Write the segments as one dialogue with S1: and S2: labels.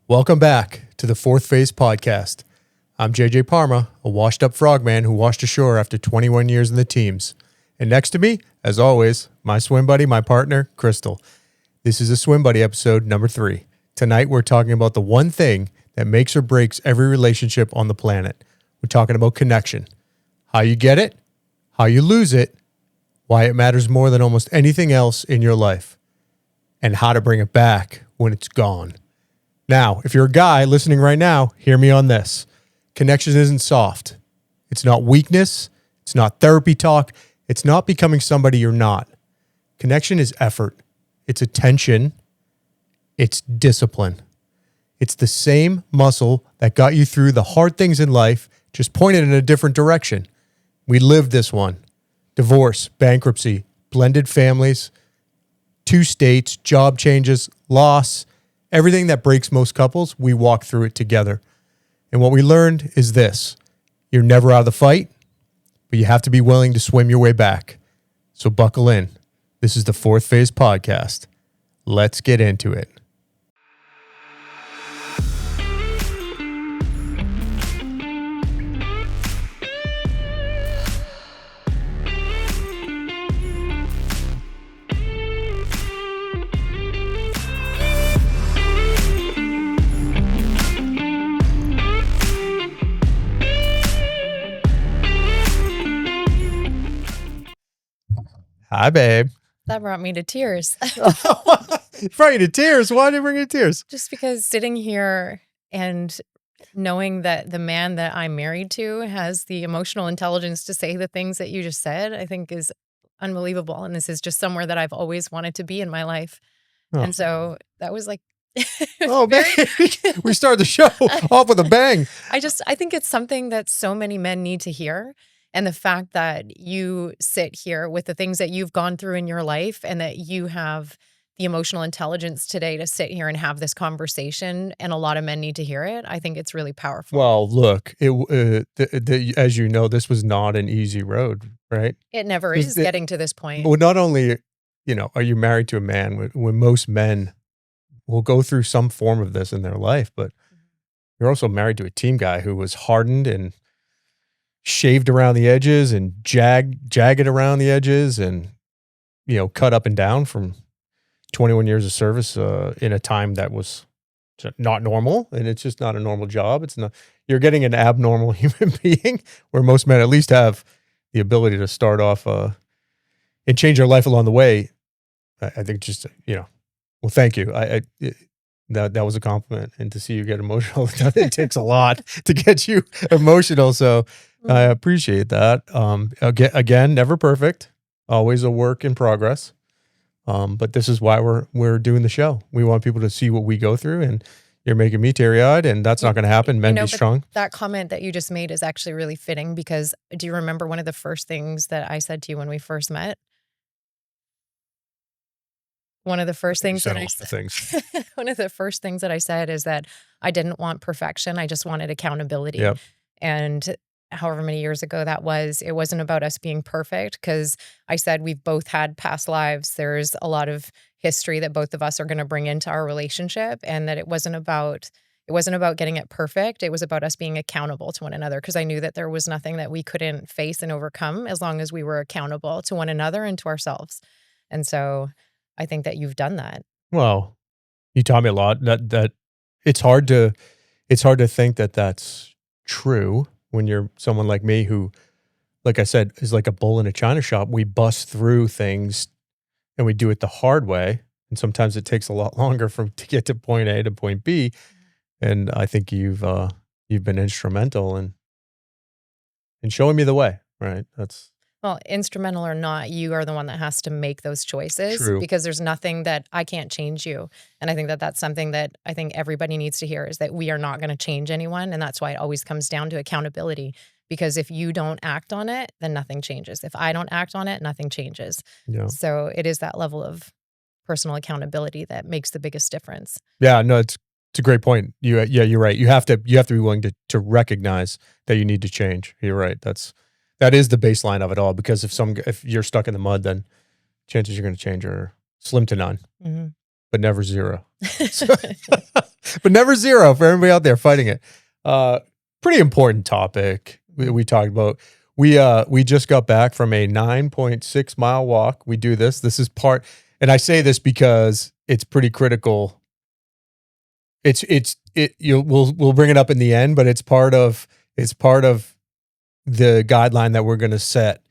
S1: Welcome back to the Fourth Phase Podcast. I'm JJ Parma, a washed-up frogman who washed ashore after 21 years in the teams. And next to me, as always, my swim buddy, my partner, Kristel. This is a Swim Buddy episode number 3. Tonight, we're talking about the one thing that makes or breaks every relationship on the planet. We're talking about connection. How you get it, how you lose it, why it matters more than almost anything else in your life, and how to bring it back when it's gone. Now, if you're a guy listening right now, hear me on this. Connection isn't soft. It's not weakness. It's not therapy talk. It's not becoming somebody you're not. Connection is effort. It's attention. It's discipline. It's the same muscle that got you through the hard things in life, just pointed in a different direction. We lived this one. Divorce, bankruptcy, blended families, 2 states, job changes, loss, everything that breaks most couples, we walk through it together. And what we learned is this: you're never out of the fight, but you have to be willing to swim your way back. So buckle in. This is the Fourth Phase Podcast. Let's get into it. Hi, babe.
S2: That brought me to tears.
S1: It brought you to tears. Why did it bring you to tears?
S2: Just because sitting here and knowing that the man that I'm married to has the emotional intelligence to say the things that you just said, I think is unbelievable. And this is just somewhere that I've always wanted to be in my life.
S1: Oh.
S2: And so that was like,
S1: Oh, man. We started the show off with a bang.
S2: I think it's something that so many men need to hear. And the fact that you sit here with the things that you've gone through in your life and that you have the emotional intelligence today to sit here and have this conversation, and a lot of men need to hear it, I think it's really powerful.
S1: Well, look, as you know, this was not an easy road, right?
S2: It never is getting to this point.
S1: Well, not only, are you married to a man, when most men will go through some form of this in their life, but you're also married to a team guy who was hardened and shaved around the edges and jagged around the edges and, cut up and down from 21 years of service in a time that was not normal. And it's just not a normal job. It's not, you're getting an abnormal human being where most men at least have the ability to start off and change their life along the way. I think just, well, thank you. That was a compliment. And to see you get emotional, it takes a lot to get you emotional. So I appreciate that. Again, never perfect, always a work in progress. But this is why we're doing the show. We want people to see what we go through, and you're making me teary-eyed, and that's not going to happen. Men, be strong.
S2: That comment that you just made is actually really fitting, because do you remember one of the first things that I said to you when we first met? One of the first things that one of the first things that I said is that I didn't want perfection. I just wanted accountability.
S1: Yep.
S2: And however many years ago that was, it wasn't about us being perfect, because I said we've both had past lives. There's a lot of history that both of us are going to bring into our relationship, and that it wasn't about getting it perfect. It was about us being accountable to one another, because I knew that there was nothing that we couldn't face and overcome as long as we were accountable to one another and to ourselves. And so I think that you've done that.
S1: Well, you taught me a lot. That it's hard to think that that's true when you're someone like me who, like I said, is like a bull in a china shop. We bust through things and we do it the hard way. And sometimes it takes a lot longer to get to point A to point B. And I think you've been instrumental in showing me the way, right?
S2: Well, instrumental or not, you are the one that has to make those choices.
S1: True.
S2: Because there's nothing that I can't change you. And I think that that's something that I think everybody needs to hear, is that we are not going to change anyone. And that's why it always comes down to accountability. Because if you don't act on it, then nothing changes. If I don't act on it, nothing changes.
S1: Yeah.
S2: So it is that level of personal accountability that makes the biggest difference.
S1: Yeah, no, it's a great point. You're right. You have to be willing to recognize that you need to change. You're right. That is the baseline of it all, because if you're stuck in the mud, then chances you're going to change are slim to none.
S2: Mm-hmm.
S1: but never zero. But never zero for everybody out there fighting it. Pretty important topic we talked about. We just got back from a 9.6 mile walk. We do this. This is part, and I say this because it's pretty critical. We'll bring it up in the end, but it's part of the guideline that we're going to set,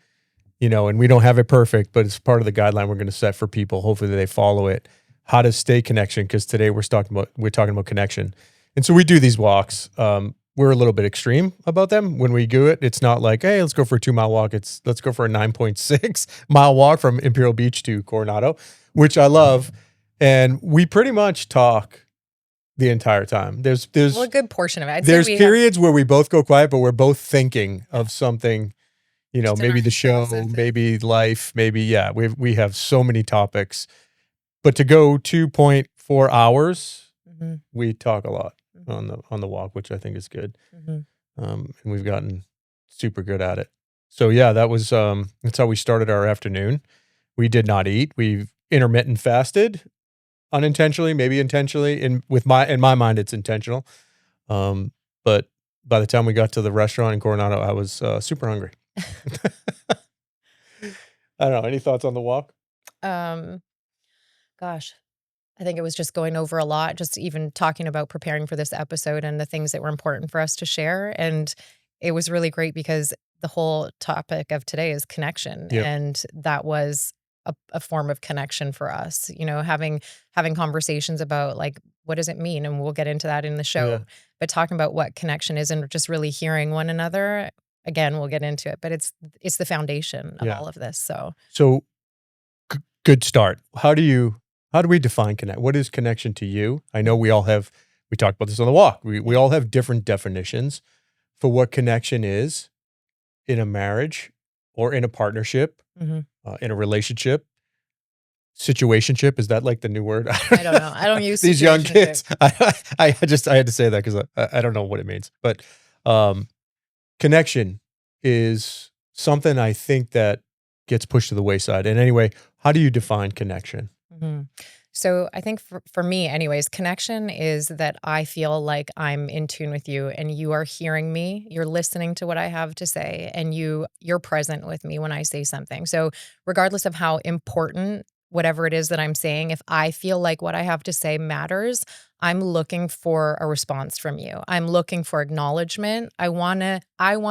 S1: and we don't have it perfect, but it's part of the guideline we're going to set for people. Hopefully they follow it, how to stay connection. Because today we're talking about connection. And so we do these walks. We're a little bit extreme about them when we do it. It's not like, hey, let's go for a 2 mile walk. Let's go for a 9.6 mile walk from Imperial Beach to Coronado, which I love. And we pretty much talk the entire time. There's
S2: a good portion of it.
S1: There's periods where we both go quiet, but we're both thinking of something, maybe the show, maybe life, maybe, we have so many topics. But to go 2.4 hours, we talk a lot on the walk, which I think is good. And we've gotten super good at it. So yeah, that's how we started our afternoon. We did not eat. We've intermittent fasted. Unintentionally, maybe intentionally. In my mind, it's intentional. But by the time we got to the restaurant in Coronado, I was super hungry. I don't know. Any thoughts on the walk?
S2: Gosh, I think it was just going over a lot, just even talking about preparing for this episode and the things that were important for us to share. And it was really great because the whole topic of today is connection.
S1: Yep.
S2: And that was a form of connection for us, having conversations about like, what does it mean? And we'll get into that in the show, but talking about what connection is and just really hearing one another. Again, we'll get into it, but it's the foundation of all of this. So
S1: good start. How do we define connect? What is connection to you? I know we talked about this on the walk. We all have different definitions for what connection is in a marriage or in a partnership. In a relationship, situationship, is that like the new word?
S2: I don't know. I don't use
S1: these young kids. I had to say that because I don't know what it means. But connection is something I think that gets pushed to the wayside. And anyway, how do you define connection?
S2: So I think for me anyways, connection is that I feel like I'm in tune with you and you are hearing me, you're listening to what I have to say, and you're present with me when I say something. So regardless of how important whatever it is that I'm saying, if I feel like what I have to say matters, I'm looking for a response from you. I'm looking for acknowledgement. I want to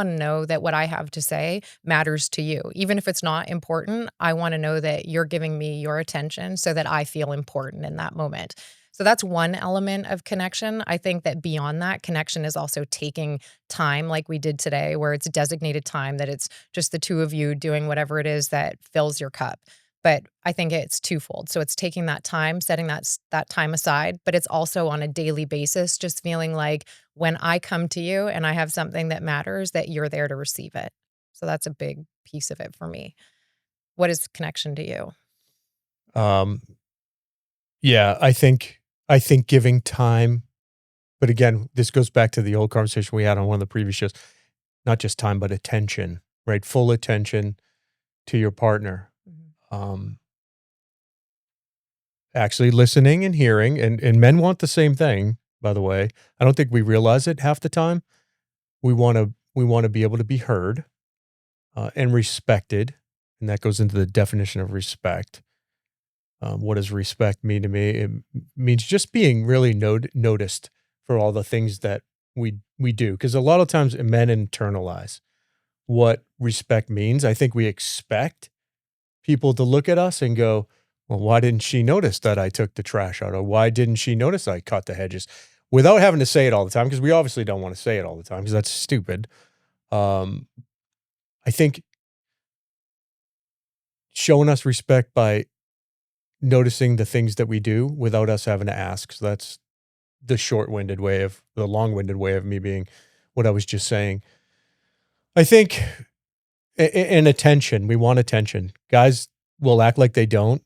S2: know that what I have to say matters to you. Even if it's not important, I want to know that you're giving me your attention so that I feel important in that moment. So that's one element of connection. I think that beyond that, connection is also taking time like we did today, where it's designated time, that it's just the two of you doing whatever it is that fills your cup. But I think it's twofold. So it's taking that time, setting that time aside, but it's also on a daily basis, just feeling like when I come to you and I have something that matters, that you're there to receive it. So that's a big piece of it for me. What is connection to you?
S1: Yeah, I think giving time, but again, this goes back to the old conversation we had on one of the previous shows, not just time, but attention, right? Full attention to your partner. Actually listening and hearing, and men want the same thing, by the way. I don't think we realize it half the time. We want to be able to be heard and respected, and that goes into the definition of respect. What does respect mean to me? It means just being really noticed for all the things that we do, because a lot of times men internalize what respect means. I think we expect people to look at us and go, well, why didn't she notice that I took the trash out? Or why didn't she notice I cut the hedges? Without having to say it all the time, because we obviously don't want to say it all the time, because that's stupid. I think showing us respect by noticing the things that we do without us having to ask. So that's the long-winded way of me being what I was just saying. I think in attention, we want attention. Guys will act like they don't.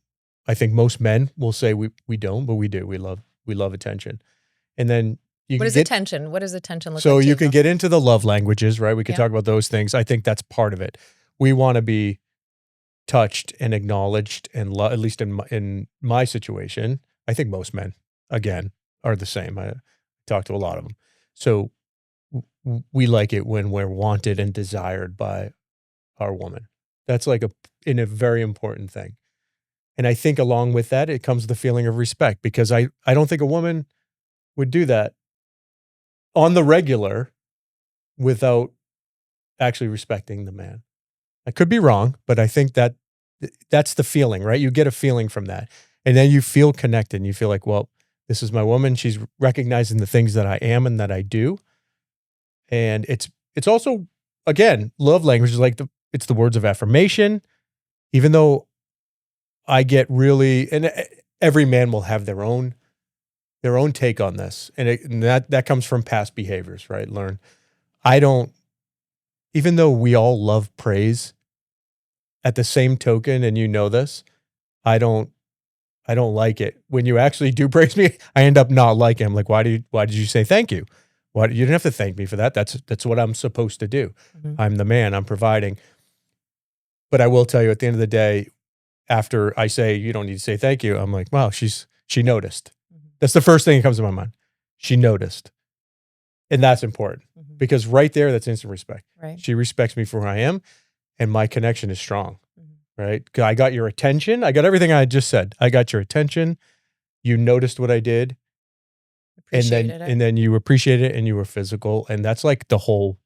S1: I think most men will say we don't, but we do. We love attention. And then
S2: what is attention? What does attention look like?
S1: So you can get into the love languages, right? We can talk about those things. I think that's part of it. We want to be touched and acknowledged, and at least in my situation, I think most men, again, are the same. I talk to a lot of them. So we like it when we're wanted and desired by our woman. That's like a very important thing. And I think along with that, it comes the feeling of respect, because I don't think a woman would do that on the regular without actually respecting the man. I could be wrong, but I think that's the feeling, right? You get a feeling from that. And then you feel connected and you feel like, well, this is my woman. She's recognizing the things that I am and that I do. And it's also, again, love language is like it's the words of affirmation, even though I get really, and every man will have their own take on this. And that comes from past behaviors, right? I don't, even though we all love praise, at the same token, and you know this, I don't like it. When you actually do praise me, I end up not liking it. I'm like, why did you say thank you? You didn't have to thank me for that. That's what I'm supposed to do. Mm-hmm. I'm the man, I'm providing. But I will tell you, at the end of the day, after I say, you don't need to say thank you, I'm like, wow, she noticed. Mm-hmm. That's the first thing that comes to my mind. She noticed. And that's important, mm-hmm. because right there, that's instant respect. Right. She respects me for who I am, and my connection is strong, mm-hmm. right? I got your attention. I got everything I just said. I got your attention. You noticed what I did. And then you appreciated it, and you were physical. And that's like the whole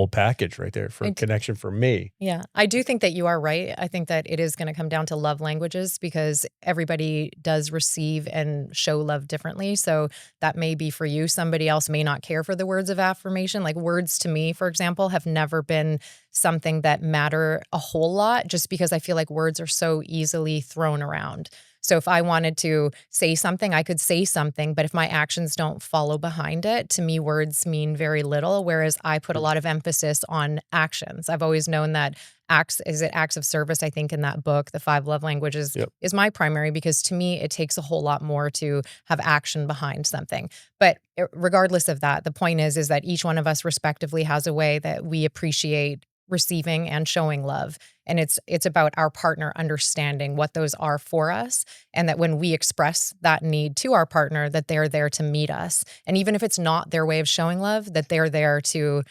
S1: package right there for connection for me.
S2: Yeah. I do think that you are right. I think that it is going to come down to love languages, because everybody does receive and show love differently. So that may be for you. Somebody else may not care for the words of affirmation. Like, words to me, for example, have never been something that matter a whole lot, just because I feel like words are so easily thrown around. So if I wanted to say something, I could say something, but if my actions don't follow behind it, to me, words mean very little, whereas I put a lot of emphasis on actions. I've always known that acts of service, I think, in that book, The 5 Love Languages, yep. is my primary, because to me, it takes a whole lot more to have action behind something. But regardless of that, the point is that each one of us respectively has a way that we appreciate receiving and showing love. And it's about our partner understanding what those are for us, and that when we express that need to our partner, that they're there to meet us. And even if it's not their way of showing love, that they're there to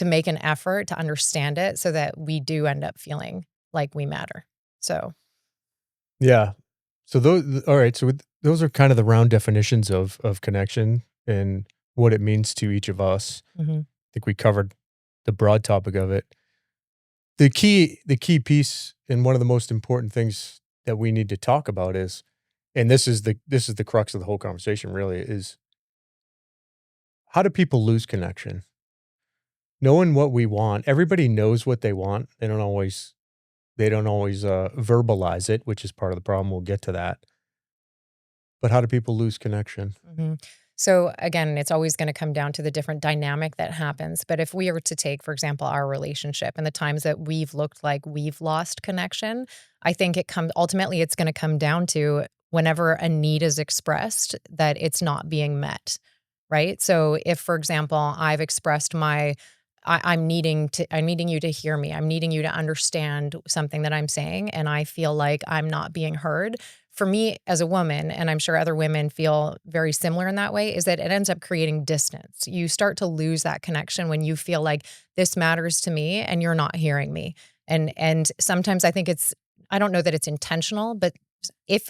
S2: make an effort to understand it, so that we do end up feeling like we matter. So.
S1: Yeah. So all right. So those are kind of the round definitions of connection and what it means to each of us. Mm-hmm. I think we covered the broad topic of it. The key piece, and one of the most important things that we need to talk about is, and this is the crux of the whole conversation really, is how do people lose connection? Knowing what we want, everybody knows what they want. They don't always verbalize it, which is part of the problem. We'll get to that. But how do people lose connection?
S2: Mm-hmm. So again, it's always going to come down to the different dynamic that happens. But if we were to take, for example, our relationship and the times that we've looked like we've lost connection, I think ultimately it's going to come down to whenever a need is expressed, that it's not being met, right? So if, for example, I've expressed I'm needing you to hear me, I'm needing you to understand something that I'm saying, and I feel like I'm not being heard. For me as a woman, and I'm sure other women feel very similar in that way, is that it ends up creating distance. You start to lose that connection when you feel like this matters to me and you're not hearing me. And sometimes I think I don't know that it's intentional, but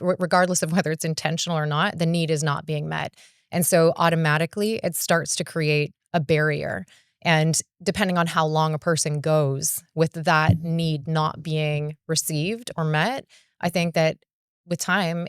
S2: regardless of whether it's intentional or not, the need is not being met. And so automatically it starts to create a barrier. And depending on how long a person goes with that need not being received or met, I think that with time,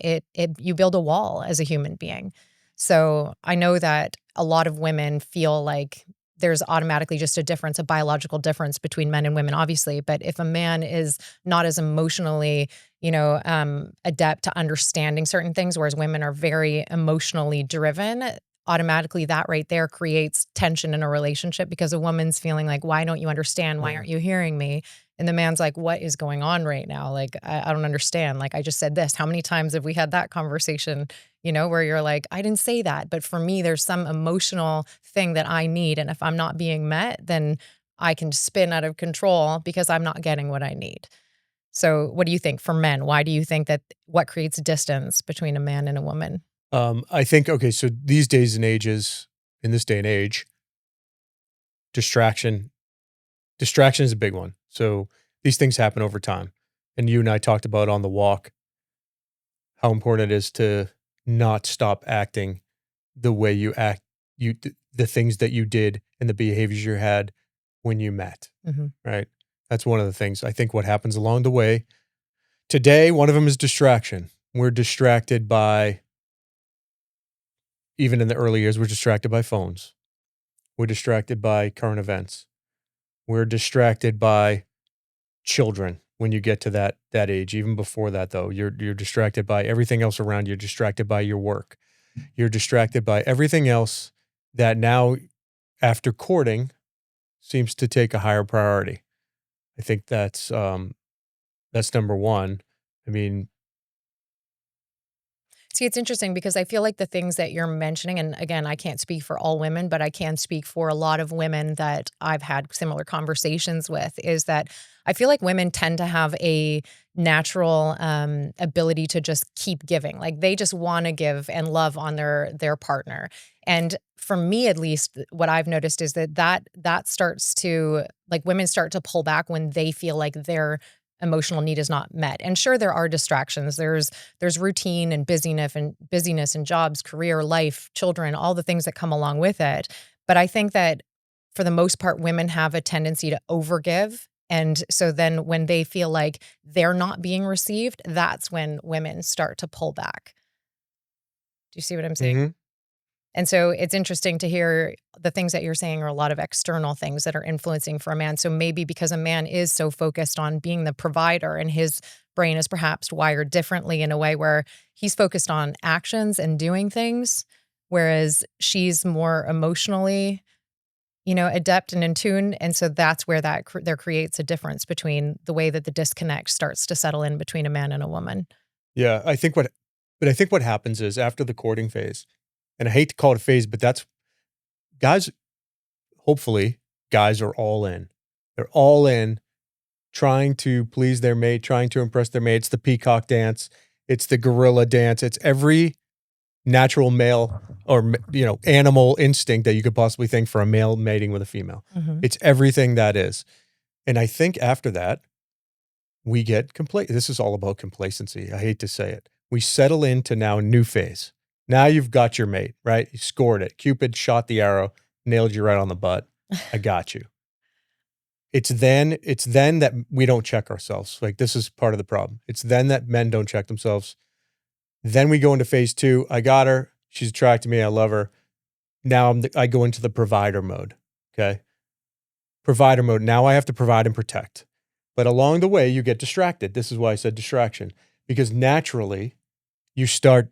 S2: you build a wall as a human being. So I know that a lot of women feel like there's automatically just a biological difference between men and women, obviously. But if a man is not as emotionally, adept to understanding certain things, whereas women are very emotionally driven, automatically that right there creates tension in a relationship, because a woman's feeling like, why don't you understand? Why aren't you hearing me? And the man's like, what is going on right now? Like, I don't understand. Like, I just said this. How many times have we had that conversation, where you're like, I didn't say that. But for me, there's some emotional thing that I need. And if I'm not being met, then I can spin out of control because I'm not getting what I need. So what do you think for men? Why do you think that what creates distance between a man and a woman?
S1: I think, okay, so these days and ages, in this day and age, distraction is a big one. So these things happen over time. And you and I talked about on the walk how important it is to not stop acting the way you act, the things that you did and the behaviors you had when you met, right? That's one of the things. I think what happens along the way. Today, one of them is distraction. We're distracted by, even in the early years, we're distracted by phones. We're distracted by current events. We're distracted by children when you get to that age. Even before that, though, you're distracted by everything else around you. You're distracted by your work. You're distracted by everything else that now, after courting, seems to take a higher priority. I think that's number one. I mean,
S2: See, it's interesting because I feel like the things that you're mentioning, and again, I can't speak for all women, but I can speak for a lot of women that I've had similar conversations with, is that I feel like women tend to have a natural ability to just keep giving. Like they just want to give and love on their partner. And for me, at least, what I've noticed is that starts to, like, women start to pull back when they feel like their emotional need is not met. And sure, there are distractions. There's routine and busyness and jobs, career, life, children, all the things that come along with it. But I think that for the most part, women have a tendency to overgive. And so then when they feel like they're not being received, that's when women start to pull back. Do you see what I'm saying? And so it's interesting to hear the things that you're saying are a lot of external things that are influencing for a man. So maybe because a man is so focused on being the provider and his brain is perhaps wired differently in a way where he's focused on actions and doing things, whereas she's more emotionally, adept and in tune. And so that's where there creates a difference between the way that the disconnect starts to settle in between a man and a woman.
S1: yeah, I think what happens is after the courting phase, and I hate to call it a phase, but that's guys, hopefully, guys are all in. They're all in, trying to please their mate, trying to impress their mate. It's the peacock dance. It's the gorilla dance. It's every natural male or, animal instinct that you could possibly think for a male mating with a female. It's everything that is. And I think after that, we get complacent. This is all about complacency. I hate to say it. We settle into now a new phase. Now you've got your mate, right? You scored it. Cupid shot the arrow, nailed you right on the butt. I got you. It's then that we don't check ourselves. Like, this is part of the problem. It's then that men don't check themselves. Then we go into phase two. I got her. She's attracted me. I love her. Now I go into the provider mode. Okay. Provider mode. Now I have to provide and protect. But along the way, you get distracted. This is why I said distraction, because naturally you start,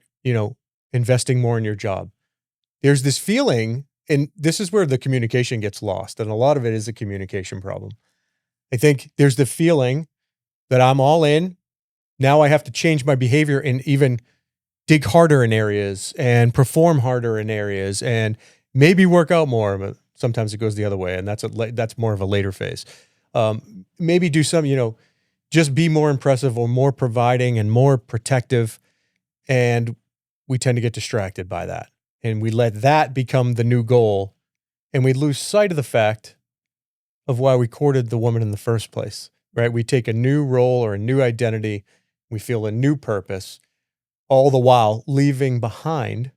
S1: investing more in your job. There's this feeling, and this is where the communication gets lost. And a lot of it is a communication problem. I think there's the feeling that I'm all in. Now I have to change my behavior and even dig harder in areas and perform harder in areas and maybe work out more. But sometimes it goes the other way. And that's more of a later phase. Maybe do some, just be more impressive or more providing and more protective. And we tend to get distracted by that. And we let that become the new goal. And we lose sight of the fact of why we courted the woman in the first place, right? We take a new role or a new identity. We feel a new purpose, all the while leaving behind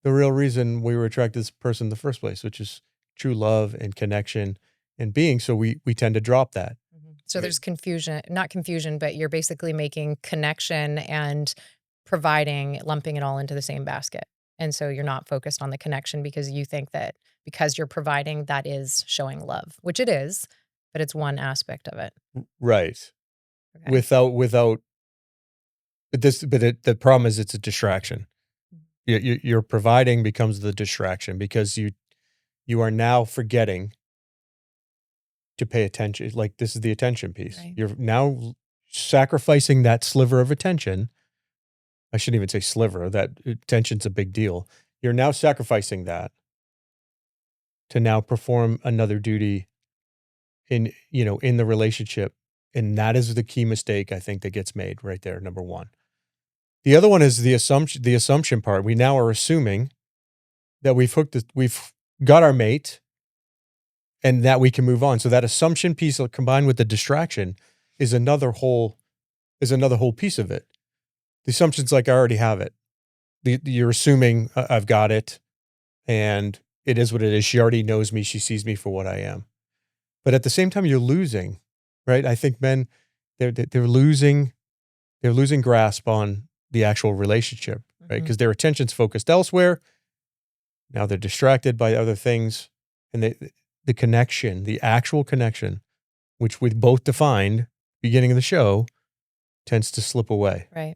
S1: the real reason we were attracted to this person in the first place, which is true love and connection and being. So we tend to drop that.
S2: So there's not confusion, but you're basically making connection and providing, lumping it all into the same basket. And so you're not focused on the connection because you think that because you're providing, that is showing love, which it is, but it's one aspect of it.
S1: Right.
S2: Okay.
S1: The problem is it's a distraction. Your providing becomes the distraction because you are now forgetting to pay attention. Like, this is the attention piece. Right. You're now sacrificing that sliver of attention. I shouldn't even say sliver. That attention's a big deal. You're now sacrificing that to now perform another duty in the relationship. And that is the key mistake I think that gets made right there, number one. The other one is the assumption part. We now are assuming that we've got our mate and that we can move on. So that assumption piece combined with the distraction is another whole piece of it. The assumption's like, I already have it. You're assuming I've got it and it is what it is. She already knows me. She sees me for what I am. But at the same time, you're losing, right? I think men, they're losing grasp on the actual relationship, right? Because their attention's focused elsewhere. Now they're distracted by other things. And the connection, the actual connection, which we both defined beginning of the show, tends to slip away.
S2: Right.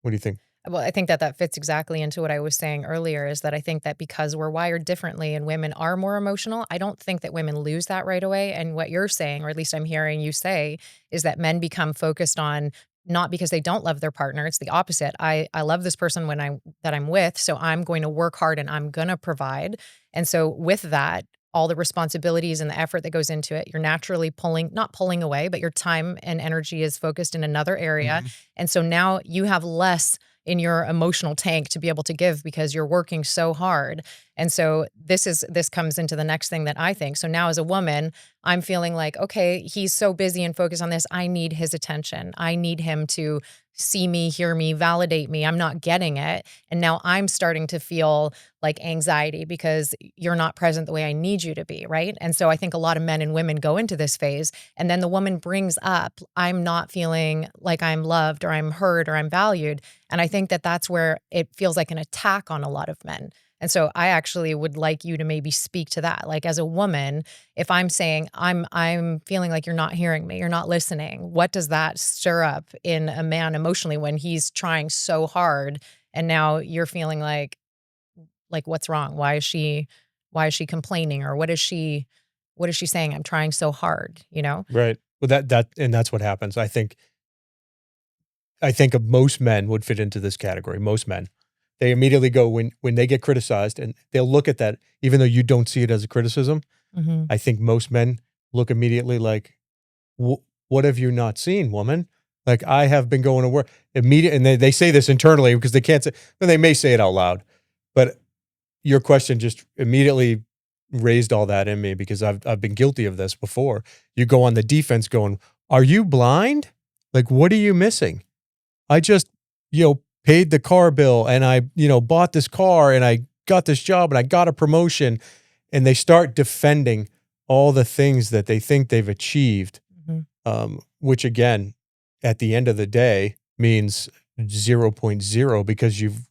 S1: What do you think?
S2: Well, I think that fits exactly into what I was saying earlier, is that I think that because we're wired differently and women are more emotional, I don't think that women lose that right away. And what you're saying, or at least I'm hearing you say, is that men become focused on, not because they don't love their partner. It's the opposite. I love this person that I'm with, so I'm going to work hard and I'm going to provide. And so with that, all the responsibilities and the effort that goes into it, you're naturally not pulling away, but your time and energy is focused in another area. And so now you have less in your emotional tank to be able to give because you're working so hard. And so this comes into the next thing that I think. So now as a woman, I'm feeling like, okay, he's so busy and focused on this. I need his attention. I need him to see me, hear me, validate me. I'm not getting it. And now I'm starting to feel like anxiety because you're not present the way I need you to be, right? And so I think a lot of men and women go into this phase, and then the woman brings up, I'm not feeling like I'm loved or I'm heard or I'm valued. And I think that that's where it feels like an attack on a lot of men. And so I actually would like you to maybe speak to that. Like, as a woman, if I'm saying I'm feeling like you're not hearing me, you're not listening, what does that stir up in a man emotionally when he's trying so hard and now you're feeling like what's wrong? Why is she complaining, or what is she saying? I'm trying so hard, you know?
S1: Right. Well, that's what happens. I think most men would fit into this category. Most men. They immediately go when they get criticized, and they'll look at that, even though you don't see it as a criticism. I think most men look immediately like, what have you not seen, woman? Like, I have been going to work immediately. And they say this internally because they can't say, and they may say it out loud, but your question just immediately raised all that in me because I've been guilty of this before. You go on the defense going, are you blind? Like, what are you missing? I just, paid the car bill and I, bought this car and I got this job and I got a promotion, and they start defending all the things that they think they've achieved, which again, at the end of the day means 0.0 because you've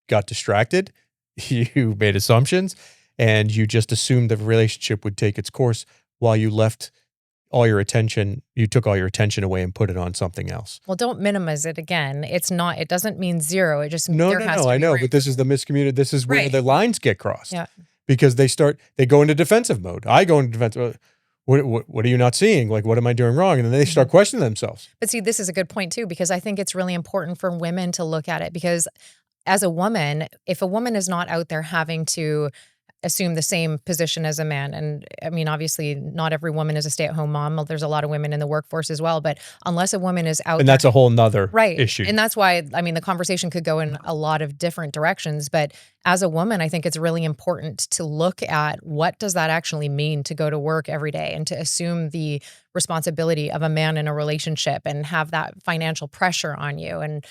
S1: got distracted, you made assumptions, and you just assumed the relationship would take its course while you took all your attention away and put it on something else.
S2: Well, don't minimize it again. It doesn't mean zero. It just means
S1: No,
S2: there has to be
S1: I know,
S2: room.
S1: but this is the miscommunication. This is where the lines get crossed.
S2: Yeah.
S1: Because they go into defensive mode. I go into defensive. What are you not seeing? Like, what am I doing wrong? And then they start questioning themselves.
S2: But see, this is a good point too, because I think it's really important for women to look at it, because as a woman, if a woman is not out there having to assume the same position as a man. And I mean, obviously not every woman is a stay-at-home mom. There's a lot of women in the workforce as well, but unless a woman is out
S1: and that's a whole nother issue.
S2: And that's why, I mean, the conversation could go in a lot of different directions, but as a woman, I think it's really important to look at what does that actually mean to go to work every day and to assume the responsibility of a man in a relationship and have that financial pressure on you and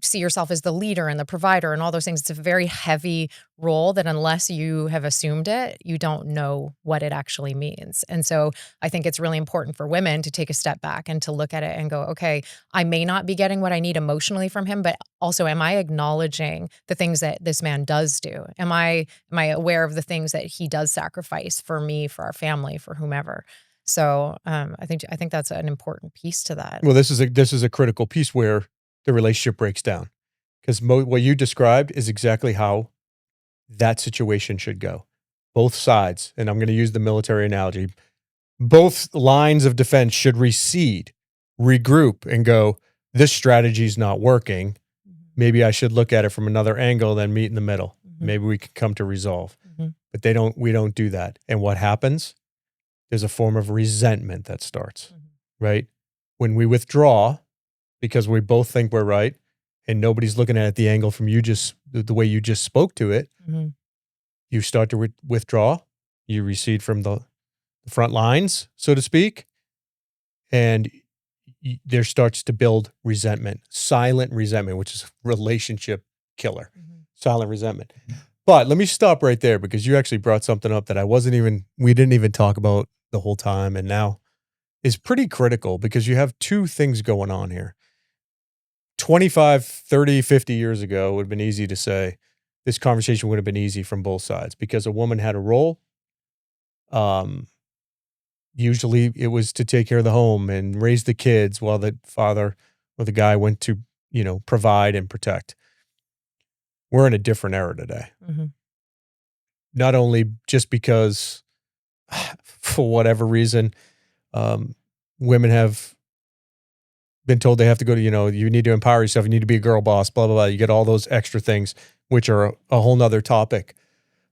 S2: see yourself as the leader and the provider and all those things. It's a very heavy role that unless you have assumed it, you don't know what it actually means. And so I think it's really important for women to take a step back and to look at it and go, okay, I may not be getting what I need emotionally from him, but also am I acknowledging the things that this man does do? Am I aware of the things that he does sacrifice for me, for our family, for whomever? So I think that's an important piece to that.
S1: Well, this is a critical piece where the relationship breaks down, because what you described is exactly how that situation should go. Both sides, and I'm going to use the military analogy, both lines of defense should recede, regroup, and go, this strategy is not working. Maybe I should look at it from another angle, then meet in the middle. Maybe we can come to resolve. But we don't do that. And what happens? There's a form of resentment that starts, right? when we withdraw because we both think we're right and nobody's looking at it the angle from the way you just spoke to it, you start to withdraw, you recede from the front lines, so to speak, and there starts to build resentment, silent resentment, which is a relationship killer, silent resentment. But let me stop right there because you actually brought something up that we didn't even talk about the whole time, and now is pretty critical because you have two things going on here. 25, 30, 50 years ago, it would have been easy to say this conversation would have been easy from both sides because a woman had a role. Usually it was to take care of the home and raise the kids while the father or the guy went to, provide and protect. We're in a different era today. Not only just because for whatever reason, women have been told they have to go to, you need to empower yourself. You need to be a girl boss, blah, blah, blah. You get all those extra things, which are a whole nother topic.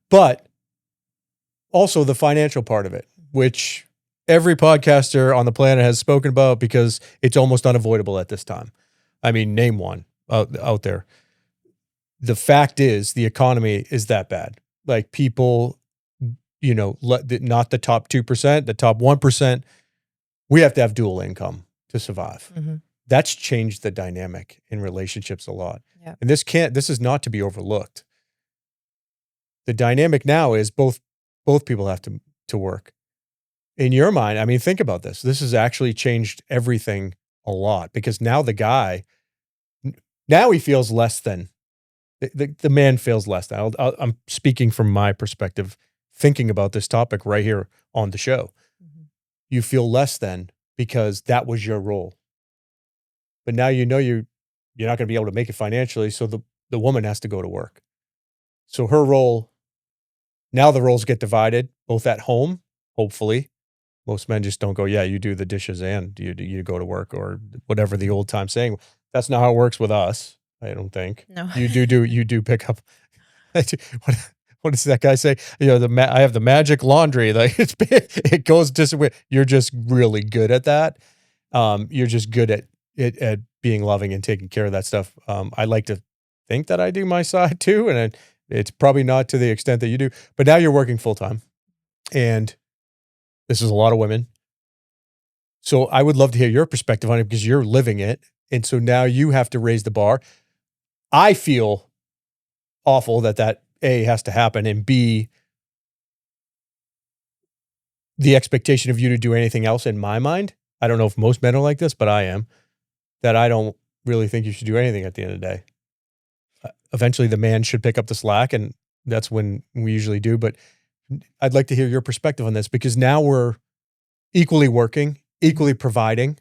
S1: But also the financial part of it, which every podcaster on the planet has spoken about because it's almost unavoidable at this time. I mean, name one out there. The fact is the economy is that bad. Like people, not the top 2%, the top 1%, we have to have dual income to survive. That's changed the dynamic in relationships a lot. Yeah. And this is not to be overlooked. The dynamic now is both people have to work. In your mind, I mean, think about this. This has actually changed everything a lot because now the guy, he feels less than, the man feels less than. I'm speaking from my perspective, thinking about this topic right here on the show. You feel less than because that was your role. But now you're not going to be able to make it financially, so the woman has to go to work. So her role, now the roles get divided, both at home, hopefully. Most men just don't go, yeah, you do the dishes and you go to work or whatever the old time saying. That's not how it works with us, I don't think.
S2: No.
S1: You do pick up. What does that guy say? I have the magic laundry. Like it goes just, you're just really good at that. You're just good at being loving and taking care of that stuff. I like to think that I do my side too. And it's probably not to the extent that you do, but now you're working full time and this is a lot of women. So I would love to hear your perspective on it because you're living it. And so now you have to raise the bar. I feel awful that A, has to happen, and B, the expectation of you to do anything else in my mind. I don't know if most men are like this, but I am. That I don't really think you should do anything at the end of the day. Eventually the man should pick up the slack, and that's when we usually do. But I'd like to hear your perspective on this because now we're equally working, equally providing.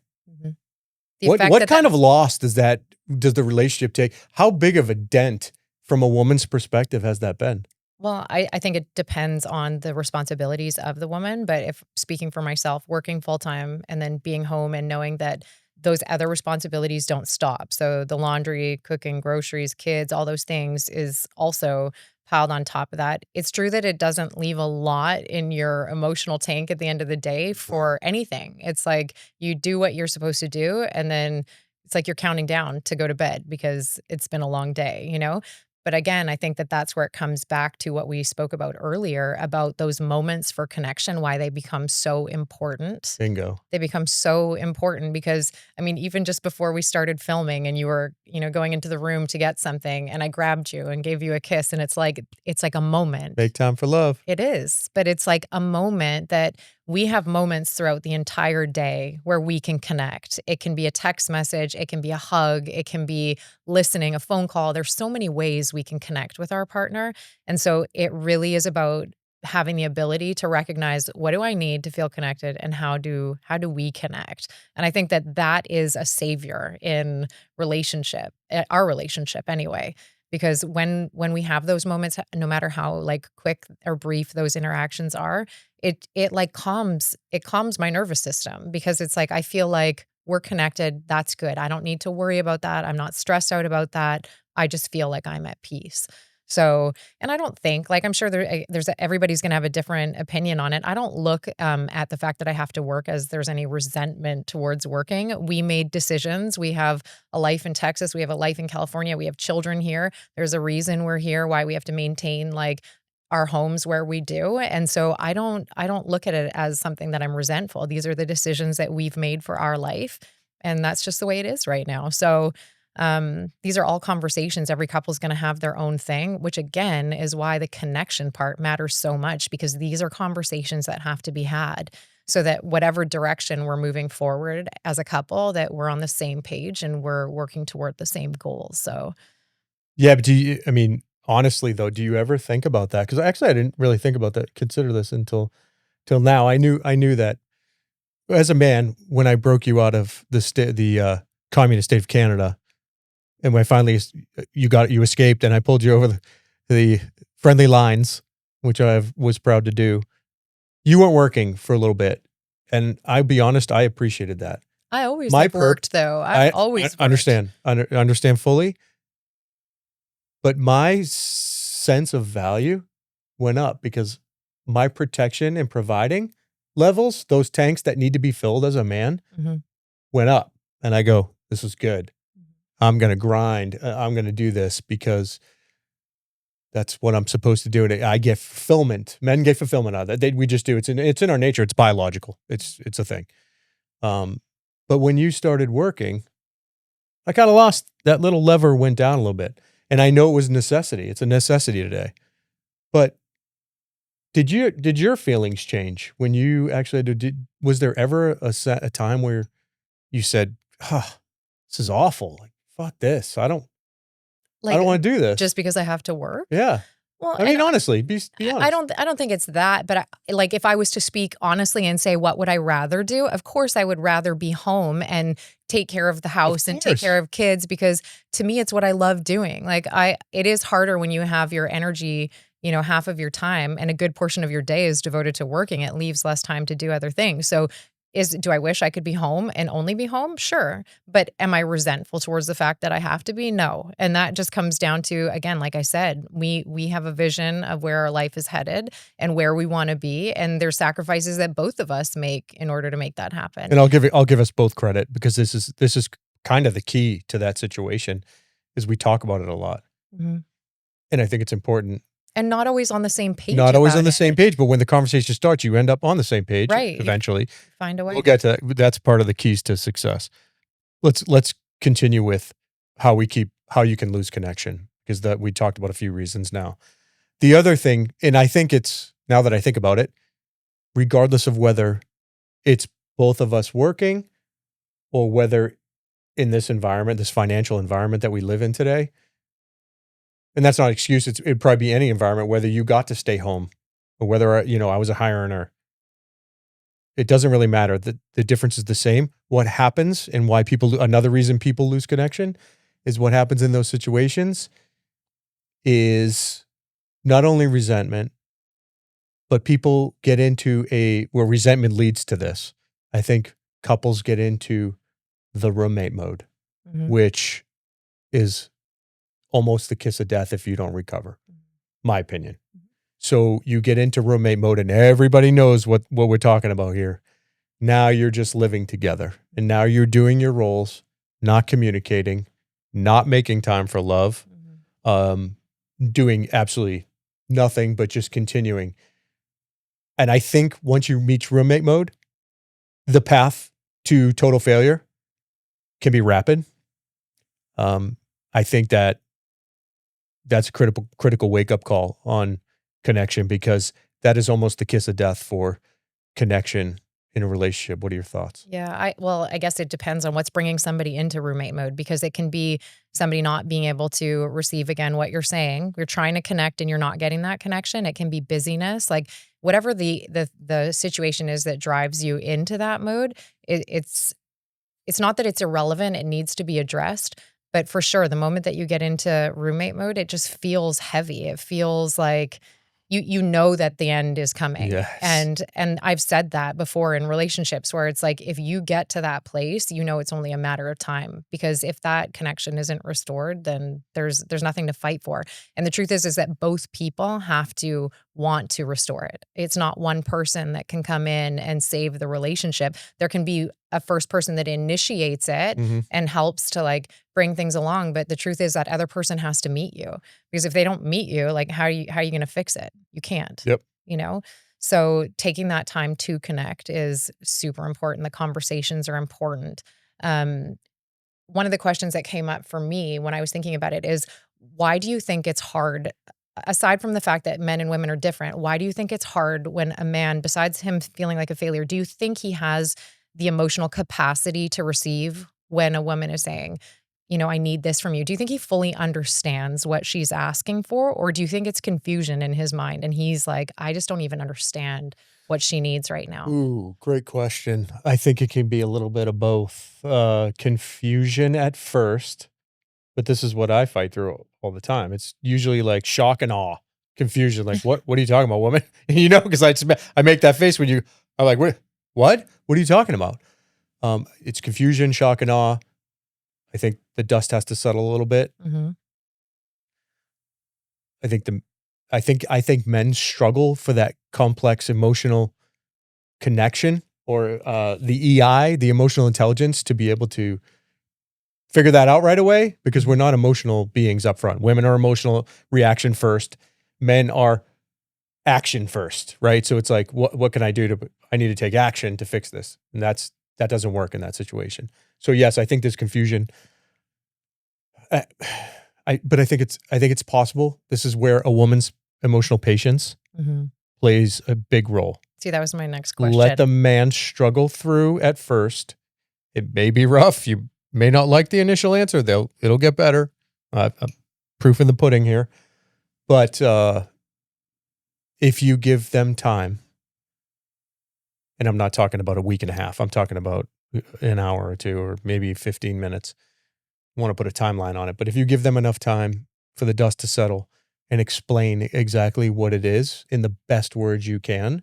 S1: What kind of loss does the relationship take? How big of a dent from a woman's perspective has that been?
S2: Well, I think it depends on the responsibilities of the woman. But if speaking for myself, working full time and then being home and knowing that those other responsibilities don't stop. So the laundry, cooking, groceries, kids, all those things is also piled on top of that. It's true that it doesn't leave a lot in your emotional tank at the end of the day for anything. It's like you do what you're supposed to do, and then it's like you're counting down to go to bed because it's been a long day, But again, I think that that's where it comes back to what we spoke about earlier about those moments for connection, why they become so important.
S1: Bingo.
S2: They become so important because, I mean, even just before we started filming and you were, going into the room to get something and I grabbed you and gave you a kiss and it's like a moment.
S1: Make time for love.
S2: It is, but it's like a moment that we have moments throughout the entire day where we can connect. It can be a text message. It can be a hug. It can be listening, a phone call. There's so many ways we can connect with our partner. And so it really is about having the ability to recognize what do I need to feel connected and how do we connect? And I think that is a savior in our relationship anyway. Because when we have those moments, no matter how like quick or brief those interactions are, it calms my nervous system because it's like I feel like we're connected. That's good. I don't need to worry about that. I'm not stressed out about that. I just feel like I'm at peace. So, and I don't think, like, I'm sure everybody's going to have a different opinion on it. I don't look at the fact that I have to work as there's any resentment towards working. We made decisions. We have a life in Texas. We have a life in California. We have children here. There's a reason we're here, why we have to maintain like our homes where we do. And so I don't look at it as something that I'm resentful. These are the decisions that we've made for our life. And that's just the way it is right now. So these are all conversations. Every couple is going to have their own thing, which again is why the connection part matters so much, because these are conversations that have to be had so that whatever direction we're moving forward as a couple, that we're on the same page and we're working toward the same goals. So,
S1: Yeah, but I mean, honestly though, do you ever think about that? Because actually I didn't really think about that, consider this till now. I knew that as a man, when I broke you out of the communist state of Canada, and when I finally you escaped, and I pulled you over the friendly lines, which I was proud to do. You weren't working for a little bit, and I'll be honest, I appreciated that.
S2: I always have worked though. I've always worked.
S1: Understand fully, but my sense of value went up because my protection and providing levels, those tanks that need to be filled as a man, went up, and I go, this is good. I'm going to grind. I'm going to do this because that's what I'm supposed to do. And I get fulfillment. Men get fulfillment out of that. We just do. It's in our nature. It's biological. It's a thing. But when you started working, I kind of lost that little lever, went down a little bit. And I know it was a necessity. It's a necessity today. But did your feelings change when you actually was there ever a time where you said, this is awful. Like, fuck this. I don't want to do this.
S2: Just because I have to work?
S1: Yeah.
S2: Well,
S1: I mean, honestly, be honest.
S2: I don't think it's that, but like if I was to speak honestly and say, what would I rather do? Of course, I would rather be home and take care of the house and take care of kids, because to me, it's what I love doing. Like it is harder when you have your energy, half of your time and a good portion of your day is devoted to working. It leaves less time to do other things. So do I wish I could be home and only be home? Sure. But am I resentful towards the fact that I have to be? No. And that just comes down to, again, like I said, we have a vision of where our life is headed and where we want to be. And there's sacrifices that both of us make in order to make that happen.
S1: And I'll give us both credit, because this is kind of the key to that situation, is we talk about it a lot. And I think it's important.
S2: And not always on the same page.
S1: Not always on the same page, but when the conversation starts, you end up on the same page.
S2: Right.
S1: Eventually.
S2: Find a way.
S1: We'll get to that. That's part of the keys to success. Let's continue with how you can lose connection, because we talked about a few reasons now. The other thing, and I think it's, now that I think about it, regardless of whether it's both of us working or whether in this environment, this financial environment that we live in today, and that's not an excuse. It'd probably be any environment, whether you got to stay home or whether, I was a high earner. It doesn't really matter. The difference is the same. What happens and why another reason people lose connection is what happens in those situations is not only resentment, but people get into where resentment leads to this. I think couples get into the roommate mode, which is almost the kiss of death if you don't recover, my opinion. So you get into roommate mode and everybody knows what we're talking about here. Now you're just living together, and now you're doing your roles, not communicating, not making time for love, doing absolutely nothing but just continuing. And I think once you reach roommate mode, the path to total failure can be rapid. I think that's a critical wake-up call on connection, because that is almost the kiss of death for connection in a relationship. What are your thoughts?
S2: Yeah, I guess it depends on what's bringing somebody into roommate mode, because it can be somebody not being able to receive, again, what you're saying. You're trying to connect and you're not getting that connection. It can be busyness, like whatever the situation is that drives you into that mode. It's not that it's irrelevant. It needs to be addressed. But for sure, the moment that you get into roommate mode, it just feels heavy. It feels like you know that the end is coming.
S1: Yes.
S2: And I've said that before in relationships where it's like, if you get to that place, you know it's only a matter of time, because if that connection isn't restored, then there's nothing to fight for. And the truth is that both people have to want to restore it. It's not one person that can come in and save the relationship. There can be a first person that initiates it and helps to like bring things along, but the truth is that other person has to meet you, because if they don't meet you, like how are you going to fix it? You can't.
S1: Yep.
S2: You know? So taking that time to connect is super important. The conversations are important. One of the questions that came up for me when I was thinking about it is, why do you think it's hard, aside from the fact that men and women are different, why do you think it's hard when a man, besides him feeling like a failure, do you think he has the emotional capacity to receive when a woman is saying, I need this from you? Do you think he fully understands what she's asking for? Or do you think it's confusion in his mind and he's like, I just don't even understand what she needs right now?
S1: Ooh, great question. I think it can be a little bit of both. Confusion at first, but this is what I fight through all the time. It's usually like shock and awe, confusion. Like, what are you talking about, woman? Because I make that face when I'm like, what are you talking about? It's confusion, shock and awe. I think the dust has to settle a little bit.
S2: Mm-hmm.
S1: I think men struggle for that complex emotional connection, or the EI, the emotional intelligence, to be able to figure that out right away, because we're not emotional beings up front. Women are emotional reaction first. Men are action first, right? So it's like, what can I do I need to take action to fix this. And that doesn't work in that situation. So yes, I think there's confusion. But I think it's possible. This is where a woman's emotional patience plays a big role.
S2: See, that was my next question.
S1: Let the man struggle through at first. It may be rough. You may not like the initial answer. It'll get better. Proof in the pudding here. But if you give them time, and I'm not talking about a week and a half, I'm talking about an hour or two, or maybe 15 minutes. I want to put a timeline on it. But if you give them enough time for the dust to settle and explain exactly what it is in the best words you can,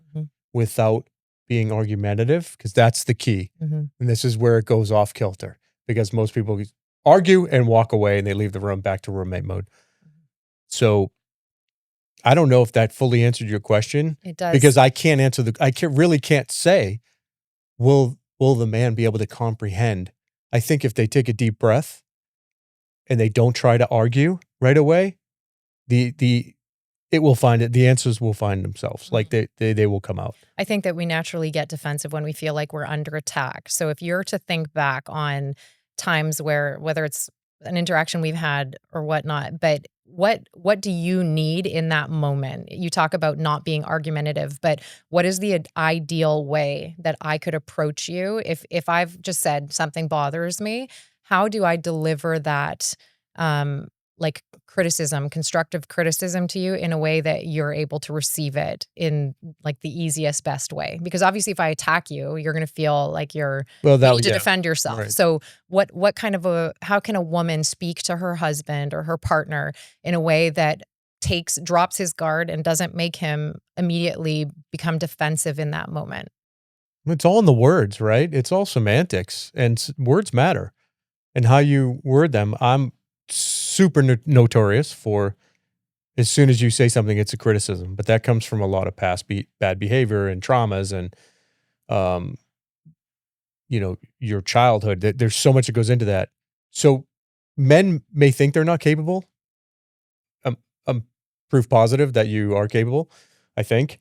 S1: without being argumentative, because that's the key. And this is where it goes off kilter, because most people argue and walk away and they leave the room back to roommate mode. So I don't know if that fully answered your question.
S2: It does.
S1: Because I can't answer really can't say, will the man be able to comprehend? I think if they take a deep breath and they don't try to argue right away, the answers will find themselves. Like they will come out.
S2: I think that we naturally get defensive when we feel like we're under attack. So if you're to think back on times where, whether it's an interaction we've had or whatnot, but what do you need in that moment? You talk about not being argumentative, but what is the ideal way that I could approach you? If I've just said something bothers me, how do I deliver that like criticism, constructive criticism to you in a way that you're able to receive it in like the easiest, best way? Because obviously if I attack you, you're going to feel like you need to defend yourself. Right. So how can a woman speak to her husband or her partner in a way that drops his guard and doesn't make him immediately become defensive in that moment?
S1: It's all in the words, right? It's all semantics, and words matter, and how you word them. I'm super notorious for, as soon as you say something, it's a criticism, but that comes from a lot of past bad behavior and traumas and, your childhood. There's so much that goes into that. So men may think they're not capable. I'm proof positive that you are capable, I think,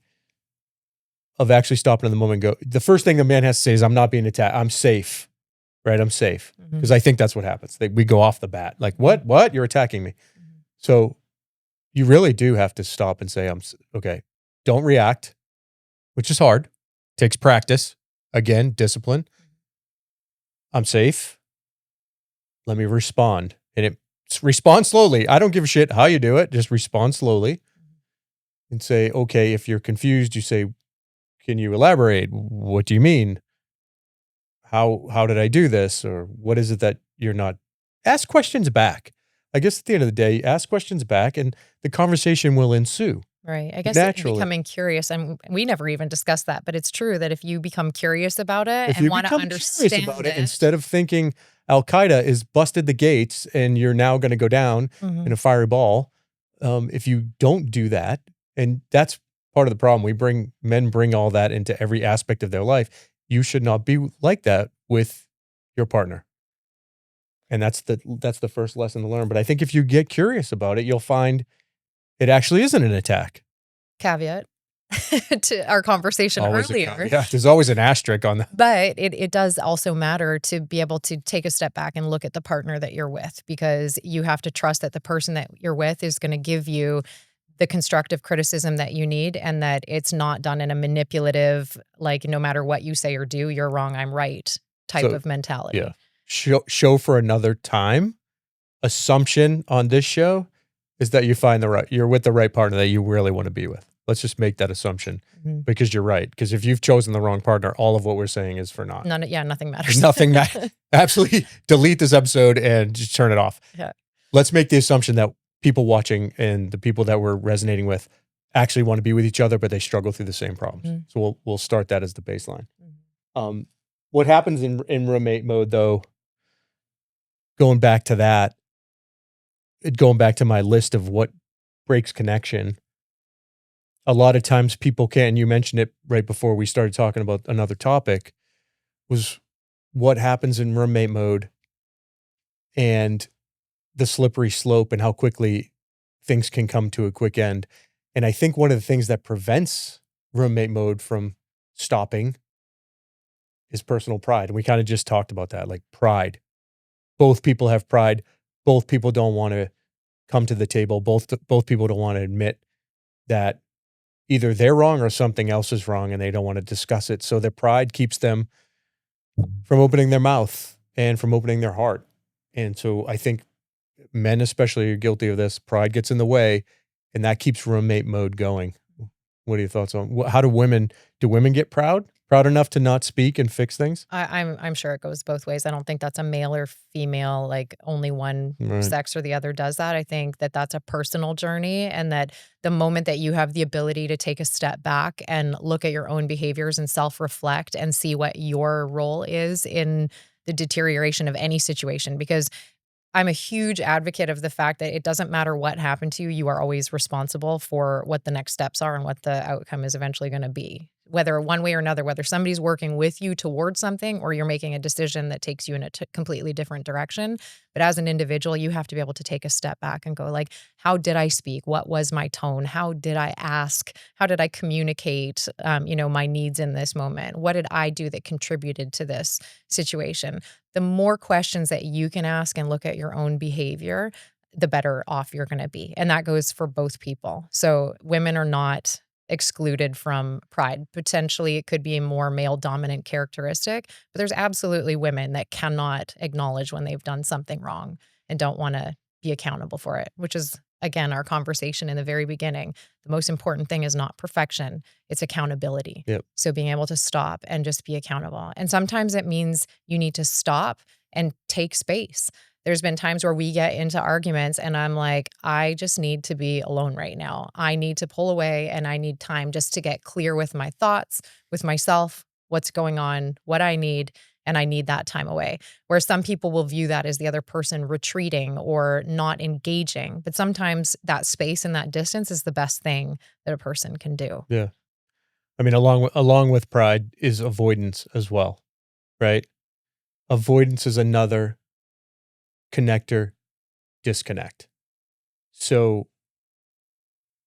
S1: of actually stopping in the moment and go, the first thing a man has to say is, I'm not being attacked. I'm safe. Right? I'm safe. Because I think that's what happens. We go off the bat. Like, what? You're attacking me. So you really do have to stop and say, okay, don't react, which is hard. Takes practice. Again, discipline. I'm safe. Let me respond. And respond slowly. I don't give a shit how you do it. Just respond slowly and say, okay, if you're confused, you say, can you elaborate? What do you mean? How did I do this? Or what is it that you're not? Ask questions back. I guess at the end of the day, ask questions back and the conversation will ensue.
S2: Right. I guess
S1: naturally.
S2: becoming curious, and we never even discussed that, but it's true that if you become curious about it
S1: If
S2: and
S1: you
S2: want to
S1: become curious
S2: understand
S1: about it,
S2: it.
S1: instead of thinking Al-Qaeda is busted the gates and you're now going to go down in a fiery ball, if you don't do that, and that's part of the problem, men bring all that into every aspect of their life. You should not be like that with your partner. And that's the first lesson to learn. But I think if you get curious about it, you'll find it actually isn't an attack.
S2: Caveat to our conversation
S1: Always a
S2: earlier.
S1: caveat. There's always an asterisk on that.
S2: But it does also matter to be able to take a step back and look at the partner that you're with, because you have to trust that the person that you're with is going to give you the constructive criticism that you need, and that it's not done in a manipulative, like, no matter what you say or do, you're wrong, I'm right type of mentality.
S1: Yeah. Show for another time. Assumption on this show is that you're with the right partner that you really want to be with. Let's just make that assumption, because you're right. Because if you've chosen the wrong partner, all of what we're saying is for naught.
S2: Nothing matters.
S1: Nothing matters. Absolutely delete this episode and just turn it off.
S2: Yeah.
S1: Let's make the assumption that people watching and the people that we're resonating with actually want to be with each other, but they struggle through the same problems. So we'll start that as the baseline. What happens in roommate mode, though, going back to my list of what breaks connection, a lot of times people can't, and you mentioned it right before we started talking about another topic, was what happens in roommate mode and the slippery slope and how quickly things can come to a quick end. And I think one of the things that prevents roommate mode from stopping is personal pride. And we kind of just talked about that, like pride. Both people have pride. Both people don't want to come to the table. Both people don't want to admit that either they're wrong or something else is wrong, and they don't want to discuss it. So their pride keeps them from opening their mouth and from opening their heart. And so I think men especially are guilty of this. Pride gets in the way, and that keeps roommate mode going. What are your thoughts on how do women get proud enough to not speak and fix things?
S2: I'm sure it goes both ways. I don't think that's a male or female, like only one sex or the other does that. I think that that's a personal journey, and that the moment that you have the ability to take a step back and look at your own behaviors and self-reflect and see what your role is in the deterioration of any situation, because I'm a huge advocate of the fact that it doesn't matter what happened to you, you are always responsible for what the next steps are and what the outcome is eventually going to be. Whether one way or another, whether somebody's working with you towards something or you're making a decision that takes you in a completely different direction. But as an individual, you have to be able to take a step back and go, like, how did I speak? What was my tone? How did I ask? How did I communicate, my needs in this moment? What did I do that contributed to this situation? The more questions that you can ask and look at your own behavior, the better off you're going to be. And that goes for both people. So women are not excluded from pride. Potentially, it could be a more male dominant characteristic, but there's absolutely women that cannot acknowledge when they've done something wrong and don't want to be accountable for it, which is, again, our conversation in the very beginning. The most important thing is not perfection, it's accountability.
S1: Yep.
S2: So being able to stop and just be accountable. And sometimes it means you need to stop and take space. There's been times where we get into arguments and I'm like, I just need to be alone right now. I need to pull away and I need time just to get clear with my thoughts, with myself, what's going on, what I need, and I need that time away. Where some people will view that as the other person retreating or not engaging. But sometimes that space and that distance is the best thing that a person can do.
S1: Yeah. I mean, along with pride is avoidance as well, right? Avoidance is another connector disconnect. So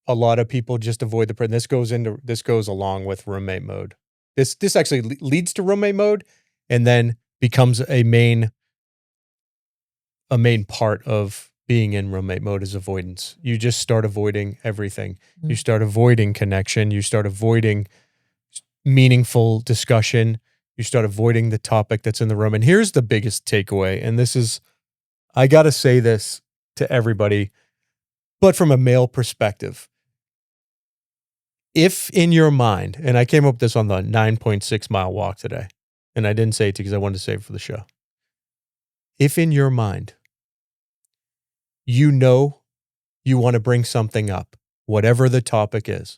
S1: a lot of people just avoid this goes along with roommate mode. This actually leads to roommate mode and then becomes a main part of being in roommate mode is avoidance. You just start avoiding everything. You start avoiding connection. You start avoiding meaningful discussion. You start avoiding the topic that's in the room. And here's the biggest takeaway. And this is, I got to say this to everybody, but from a male perspective, if in your mind, and I came up with this on the 9.6 mile walk today, and I didn't say it because I wanted to save it for the show. If in your mind, you know you want to bring something up whatever the topic is,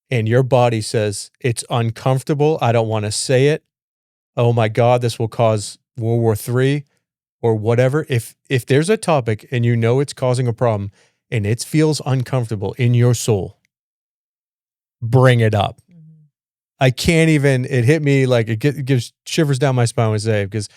S1: and your body says, it's uncomfortable, I don't want to say it, oh my God, this will cause World War III or whatever. If there's a topic and you know it's causing a problem and it feels uncomfortable in your soul, bring it up. I can't even, it hit me like it gives shivers down my spine when I say it, because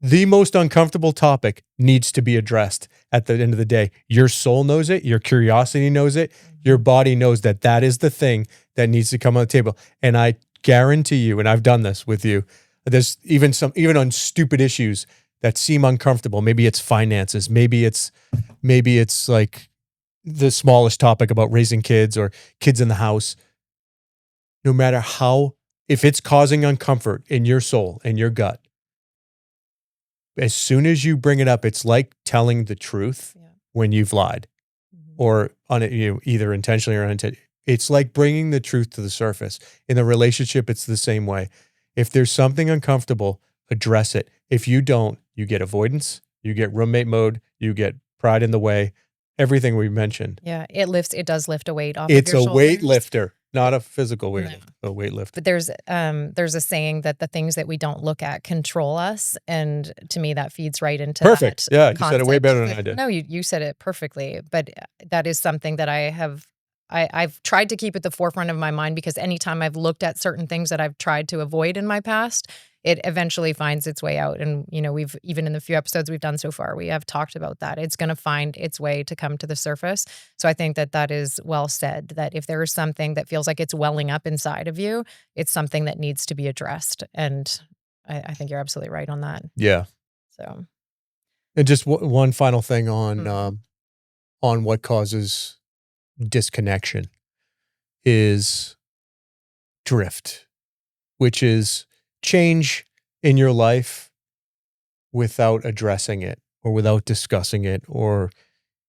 S1: the most uncomfortable topic needs to be addressed at the end of the day. Your soul knows it. Your curiosity knows it. Your body knows that that is the thing that needs to come on the table. And I guarantee you, and I've done this with you, there's even on stupid issues that seem uncomfortable. Maybe it's finances. Maybe it's like the smallest topic about raising kids or kids in the house. No matter how, if it's causing uncomfort in your soul and your gut, as soon as you bring it up, it's like telling the truth when you've lied, or on it, either intentionally or unintentionally. It's like bringing the truth to the surface. In the relationship, it's the same way. If there's something uncomfortable, address it. If you don't, you get avoidance, you get roommate mode, you get pride in the way, everything we mentioned.
S2: Yeah, it does lift a weight off
S1: It's
S2: of your shoulders.
S1: It's a weightlifter, not a physical weight, a weightlifter.
S2: But there's a saying that the things that we don't look at control us, and to me that feeds right into
S1: Perfect.
S2: that
S1: Yeah, you
S2: concept.
S1: said it way better than I did.
S2: No, you said it perfectly. But that is something that I've tried to keep at the forefront of my mind, because anytime I've looked at certain things that I've tried to avoid in my past, it eventually finds its way out. And, we've, even in the few episodes we've done so far, we have talked about that. It's going to find its way to come to the surface. So I think that is well said, that if there is something that feels like it's welling up inside of you, it's something that needs to be addressed. And I think you're absolutely right on that.
S1: Yeah.
S2: So.
S1: And just one final thing on what causes disconnection is drift, which is change in your life without addressing it or without discussing it, or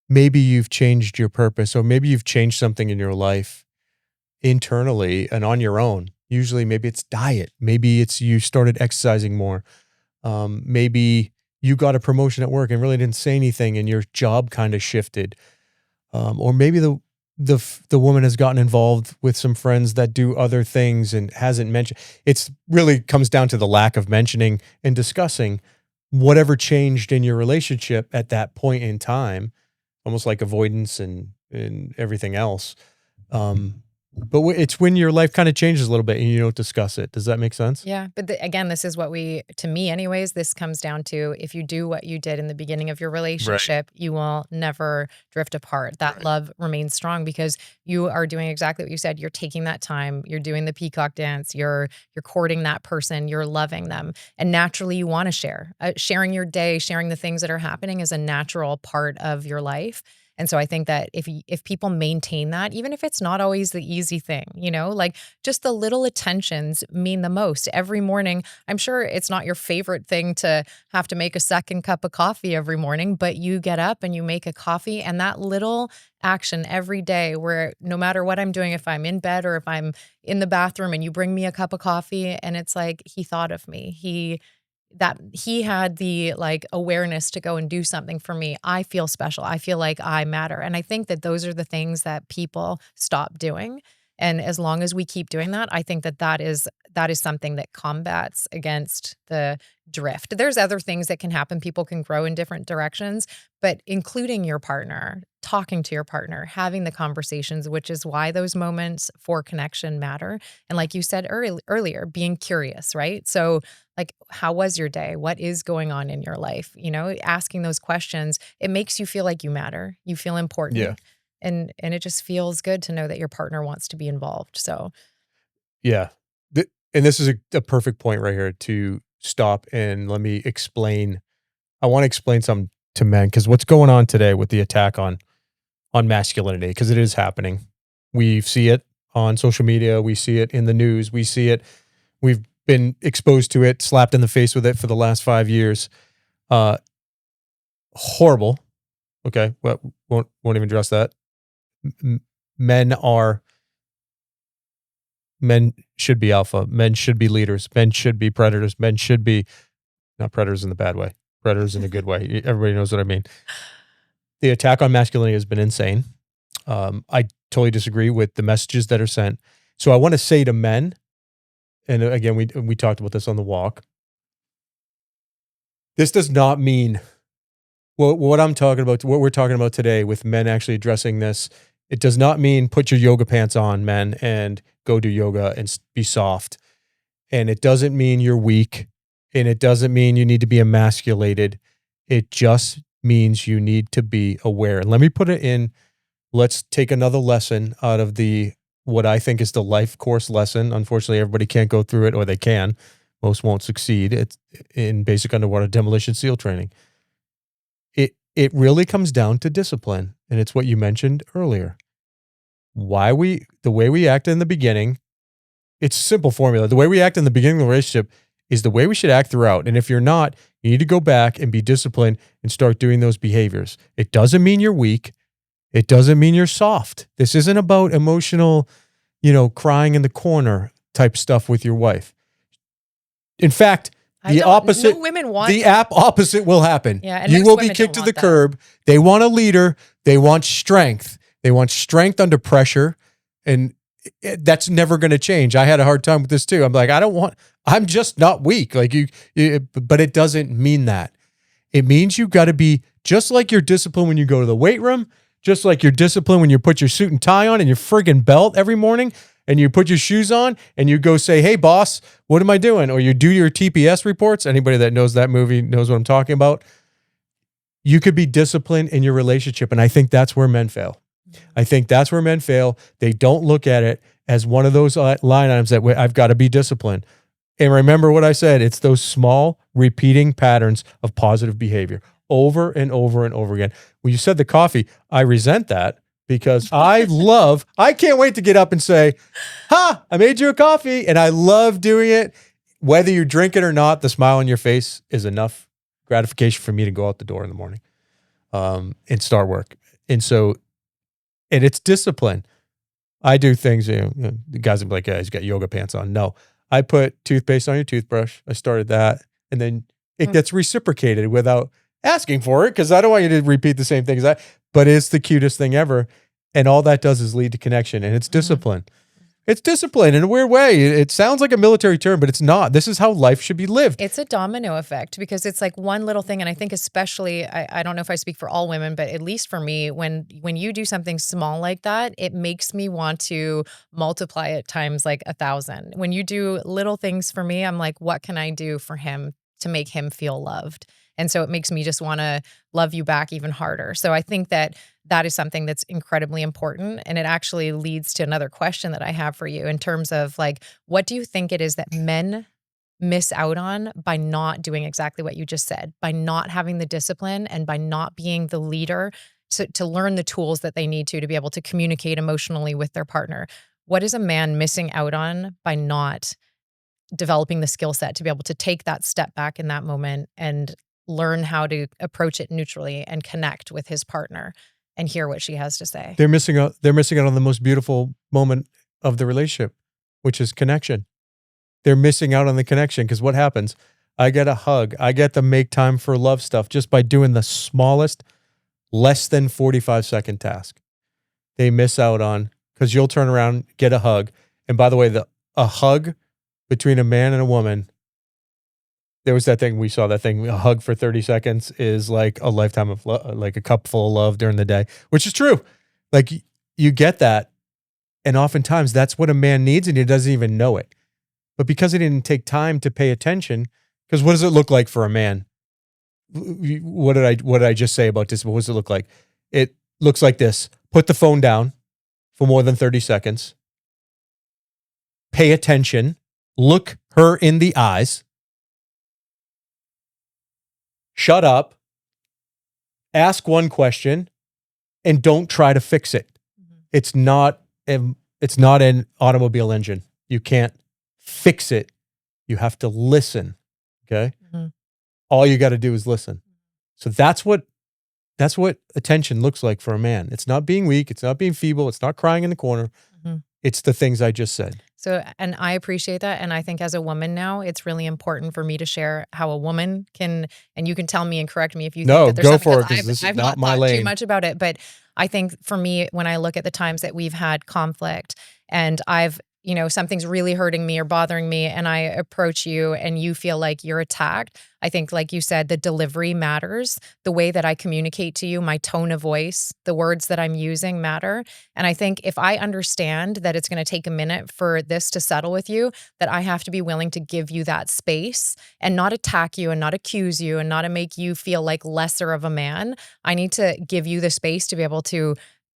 S1: maybe you've changed your purpose, or maybe you've changed something in your life internally and on your own. Usually maybe it's diet, maybe it's you started exercising more, maybe you got a promotion at work and really didn't say anything and your job kind of shifted, or maybe the woman has gotten involved with some friends that do other things and hasn't mentioned. It's really comes down to the lack of mentioning and discussing whatever changed in your relationship at that point in time, almost like avoidance and everything else. But it's when your life kind of changes a little bit and you don't discuss it. Does that make sense?
S2: Yeah. But again, this is what to me anyways, this comes down to, if you do what you did in the beginning of your relationship, you will never drift apart. That love remains strong because you are doing exactly what you said. You're taking that time, you're doing the peacock dance, you're courting that person, you're loving them. And naturally you want to share. Sharing your day, sharing the things that are happening is a natural part of your life. And so I think that if people maintain that, even if it's not always the easy thing, like just the little attentions mean the most. Every morning, I'm sure it's not your favorite thing to have to make a second cup of coffee every morning, but you get up and you make a coffee, and that little action every day where no matter what I'm doing, if I'm in bed or if I'm in the bathroom and you bring me a cup of coffee and it's like, he thought of me. He had the awareness to go and do something for me. I feel special. I feel like I matter. And I think that those are the things that people stop doing. And as long as we keep doing that, I think that is something that combats against the drift. There's other things that can happen. People can grow in different directions, but including your partner, talking to your partner, having the conversations, which is why those moments for connection matter. And like you said earlier, being curious, right? So how was your day? What is going on in your life? Asking those questions, it makes you feel like you matter. You feel important.
S1: Yeah.
S2: And it just feels good to know that your partner wants to be involved. So,
S1: yeah. And this is a perfect point right here to stop and let me explain. I want to explain something to men, because what's going on today with the attack on masculinity, because it is happening. We see it on social media. We see it in the news. We see it. We've been exposed to it, slapped in the face with it for the last 5 years. Horrible. Okay. Well, won't even address that. Men should be alpha. Men should be leaders. Men should be predators. Men should be not predators in the bad way, predators in a good way. Everybody knows what I mean. The attack on masculinity has been insane. I totally disagree with the messages that are sent. So I want to say to men, and again, we talked about this on the walk. This does not mean what I'm talking about, what we're talking about today with men actually addressing this. It does not mean put your yoga pants on, men, and go do yoga and be soft. And it doesn't mean you're weak. And it doesn't mean you need to be emasculated. It just means you need to be aware. And let me put it in. Let's take another lesson out of what I think is the life course lesson. Unfortunately, everybody can't go through it, or they can. Most won't succeed. It's in basic underwater demolition SEAL training. It really comes down to discipline. And it's what you mentioned earlier. The way we act in the beginning, it's a simple formula. The way we act in the beginning of the relationship is the way we should act throughout. And if you're not, you need to go back and be disciplined and start doing those behaviors. It doesn't mean you're weak. It doesn't mean you're soft. This isn't about emotional, crying in the corner type stuff with your wife. In fact, the opposite,
S2: no women want
S1: the opposite will happen.
S2: Yeah, and
S1: you
S2: most
S1: will be
S2: women
S1: kicked to
S2: don't
S1: the
S2: want that.
S1: curb. They want a leader. They want strength. They want strength under pressure. And that's never going to change. I had a hard time with this too. I'm like, I'm just not weak. Like but it doesn't mean that. It means you got to be just like you're disciplined when you go to the weight room, just like you're disciplined when you put your suit and tie on and your friggin' belt every morning, and you put your shoes on and you go say, hey boss, what am I doing? Or you do your TPS reports. Anybody that knows that movie knows what I'm talking about. You could be disciplined in your relationship. And I think that's where men fail. I think that's where men fail. They don't look at it as one of those line items that I've got to be disciplined. And remember what I said, it's those small repeating patterns of positive behavior over and over and over again. When you said the coffee, I resent that because I can't wait to get up and say, I made you a coffee. And I love doing it. Whether you drink it or not, the smile on your face is enough gratification for me to go out the door in the morning and start work. And it's discipline. I do things, the guys will be like, yeah, he's got yoga pants on. No, I put toothpaste on your toothbrush. I started that. And then it gets reciprocated without asking for it because I don't want you to repeat the same thing as I, but it's the cutest thing ever. And all that does is lead to connection, and it's discipline. It's discipline in a weird way. It sounds like a military term, but it's not. This is how life should be lived.
S2: It's a domino effect because it's like one little thing. And I think especially, I don't know if I speak for all women, but at least for me, when you do something small like that, it makes me want to multiply it times like 1,000. When you do little things for me, I'm like, what can I do for him to make him feel loved? And so it makes me just want to love you back even harder. So I think that is something that's incredibly important. And it actually leads to another question that I have for you in terms of like, what do you think it is that men miss out on by not doing exactly what you just said, by not having the discipline and by not being the leader to learn the tools that they need to be able to communicate emotionally with their partner? What is a man missing out on by not developing the skill set to be able to take that step back in that moment and learn how to approach it neutrally and connect with his partner and hear what she has to say?
S1: They're missing out on the most beautiful moment of the relationship, which is connection. They're missing out on the connection because what happens? I get a hug. I get to make time for love stuff just by doing the smallest, less than 45-second task. They miss out on because you'll turn around, get a hug. And by the way, a hug between a man and a woman, there was that thing, we saw that thing, a hug for 30 seconds is like a lifetime of love, like a cup full of love during the day, which is true. Like you get that. And oftentimes that's what a man needs and he doesn't even know it. But because he didn't take time to pay attention, because what does it look like for a man? What did I just say about this? What does it look like? It looks like this. Put the phone down for more than 30 seconds. Pay attention. Look her in the eyes. Shut up, ask one question, and don't try to fix it. Mm-hmm. It's not an automobile engine. You can't fix it. You have to listen. Okay? Mm-hmm. All you got to do is listen. So that's what attention looks like for a man. It's not being weak. It's not being feeble. It's not crying in the corner. Mm-hmm. It's the things I just said.
S2: So, and I appreciate that. And I think as a woman now, it's really important for me to share how a woman can, and you can tell me and correct me if you think
S1: No,
S2: that there's
S1: go
S2: something,
S1: for it,
S2: because
S1: because this is
S2: I've
S1: not
S2: not
S1: my
S2: thought too
S1: lane.
S2: much about it. But I think for me, when I look at the times that we've had conflict and I've, something's really hurting me or bothering me, and I approach you and you feel like you're attacked, I think, like you said, the delivery matters. The way that I communicate to you, my tone of voice, the words that I'm using matter. And I think if I understand that it's going to take a minute for this to settle with you, that I have to be willing to give you that space and not attack you and not accuse you and not to make you feel like lesser of a man. I need to give you the space to be able to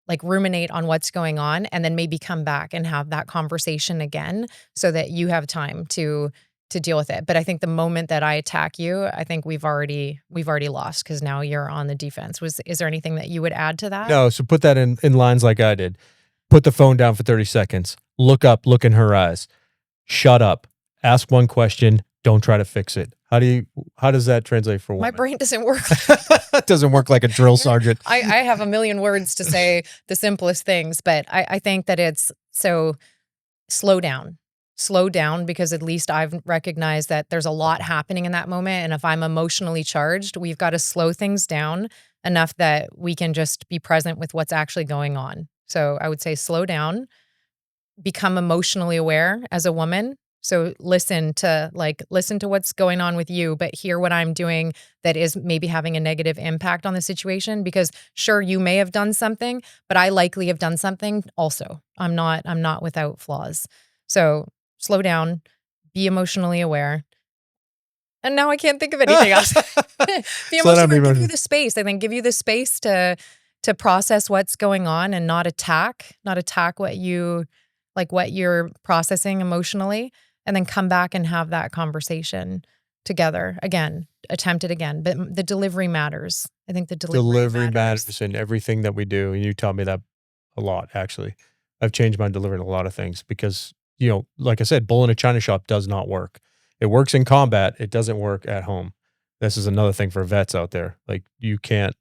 S2: like ruminate on what's going on and then maybe come back and have that conversation again so that you have time to deal with it. But I think the moment that I attack you, I think we've already lost, because now you're on the defense. Is there anything that you would add to that?
S1: No, so put that in lines like I did. Put the phone down for 30 seconds. Look up, look in her eyes. Shut up. Ask one question. Don't try to fix it. How does that translate for a
S2: My
S1: woman?
S2: brain doesn't work.
S1: It doesn't work like a drill sergeant.
S2: I have a million words to say the simplest things, but I think that it's so slow down, because at least I've recognized that there's a lot happening in that moment. And if I'm emotionally charged, we've got to slow things down enough that we can just be present with what's actually going on. So I would say slow down, become emotionally aware as a woman. So listen to what's going on with you, but hear what I'm doing that is maybe having a negative impact on the situation, because sure, you may have done something, but I likely have done something also. I'm not without flaws. So slow down, be emotionally aware. And now I can't think of anything else. Be emotionally aware, give you the space. I think give you the space to process what's going on and not attack what you're processing emotionally, and then come back and have that conversation together again, attempt it again. But the delivery matters. I think the delivery matters
S1: in everything that we do. And you taught me that a lot, actually. I've changed my delivery in a lot of things because, like I said, bull in a china shop does not work. It works in combat. It doesn't work at home. This is another thing for vets out there. Like you can't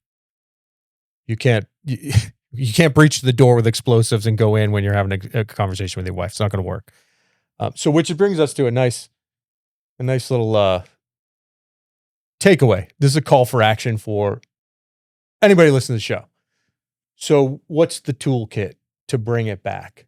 S1: breach the door with explosives and go in when you're having a conversation with your wife. It's not going to work. So which brings us to a nice little takeaway. This is a call for action for anybody listening to the show. So what's the toolkit to bring it back?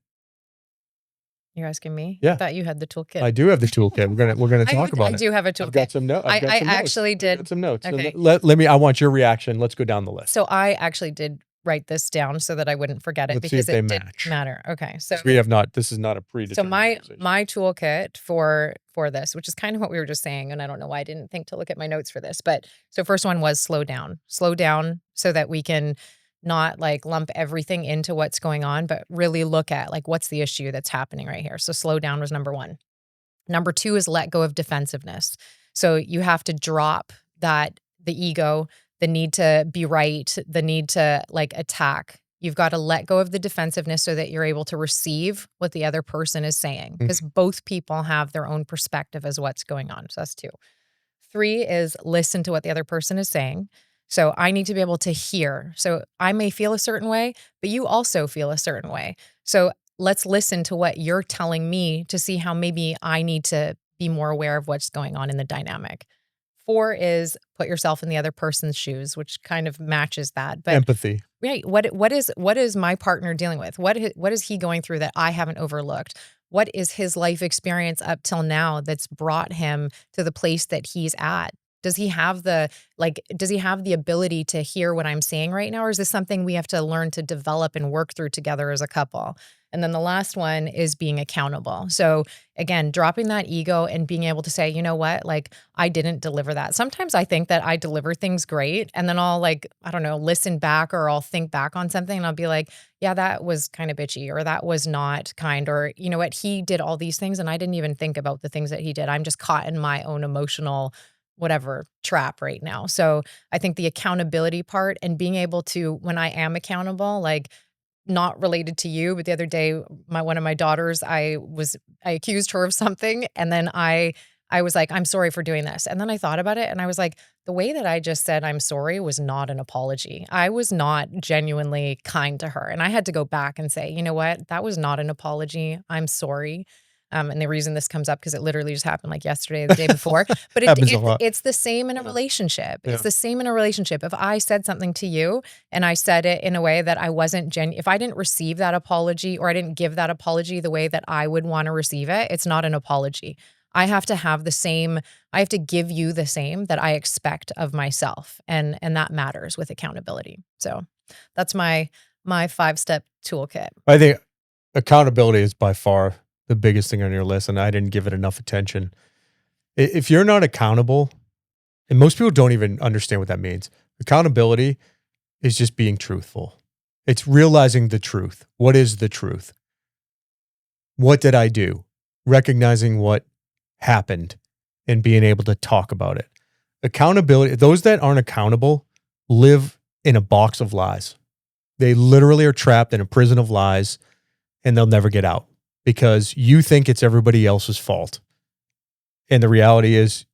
S2: You're asking me?
S1: Yeah.
S2: I thought you had the toolkit.
S1: I do have the toolkit. We're gonna talk about it.
S2: I do have a toolkit.
S1: I've got some notes.
S2: I actually did.
S1: I've got some notes.
S2: Okay.
S1: So let me. I want your reaction. Let's go down the list.
S2: So I actually did write this down so that I wouldn't forget it,
S1: Let's see
S2: because
S1: if they
S2: it did
S1: match.
S2: matter. Okay. So
S1: we have not. This is not a
S2: So
S1: predetermined.
S2: my toolkit for this, which is kind of what we were just saying, and I don't know why I didn't think to look at my notes for this, but so first one was slow down so that we can not like lump everything into what's going on, but really look at like what's the issue that's happening right here. So slow down was number one. Number two is let go of defensiveness. So you have to drop the ego, the need to be right, the need to like attack. You've got to let go of the defensiveness so that you're able to receive what the other person is saying, because both people have their own perspective as what's going on. So that's two. Three is listen to what the other person is saying. So I need to be able to hear. So I may feel a certain way, but you also feel a certain way. So let's listen to what you're telling me to see how maybe I need to be more aware of what's going on in the dynamic. Four is put yourself in the other person's shoes, which kind of matches that. But
S1: empathy.
S2: Right. What is my partner dealing with? What is he going through that I haven't overlooked? What is his life experience up till now that's brought him to the place that he's at? Does he have the ability to hear what I'm saying right now? Or is this something we have to learn to develop and work through together as a couple? And then the last one is being accountable. So again, dropping that ego and being able to say, you know what, like I didn't deliver that. Sometimes I think that I deliver things great, and then I'll listen back, or I'll think back on something and I'll be like, yeah, that was kind of bitchy, or that was not kind, or you know what, he did all these things and I didn't even think about the things that he did. I'm just caught in my own emotional whatever trap right now. So I think the accountability part and being able to, when I am accountable, like not related to you, but the other day, one of my daughters, I accused her of something, and then I was like, I'm sorry for doing this. And then I thought about it and I was like, the way that I just said I'm sorry was not an apology. I was not genuinely kind to her. And I had to go back and say, you know what? That was not an apology. I'm sorry. And the reason this comes up, because it literally just happened like yesterday, the day before, but
S1: Happens a lot.
S2: it's the same in a relationship.
S1: Yeah.
S2: It's the same in a relationship. If I said something to you and I said it in a way that I wasn't genuine, if I didn't receive that apology or I didn't give that apology the way that I would want to receive it, it's not an apology. I have to have the same, I have to give you the same that I expect of myself. And that matters with accountability. So that's my 5-step toolkit.
S1: I think accountability is by far the biggest thing on your list, and I didn't give it enough attention. If you're not accountable, and most people don't even understand what that means, accountability is just being truthful. It's realizing the truth. What is the truth? What did I do? Recognizing what happened and being able to talk about it. Accountability, those that aren't accountable live in a box of lies. They literally are trapped in a prison of lies and they'll never get out because you think it's everybody else's fault. And the reality is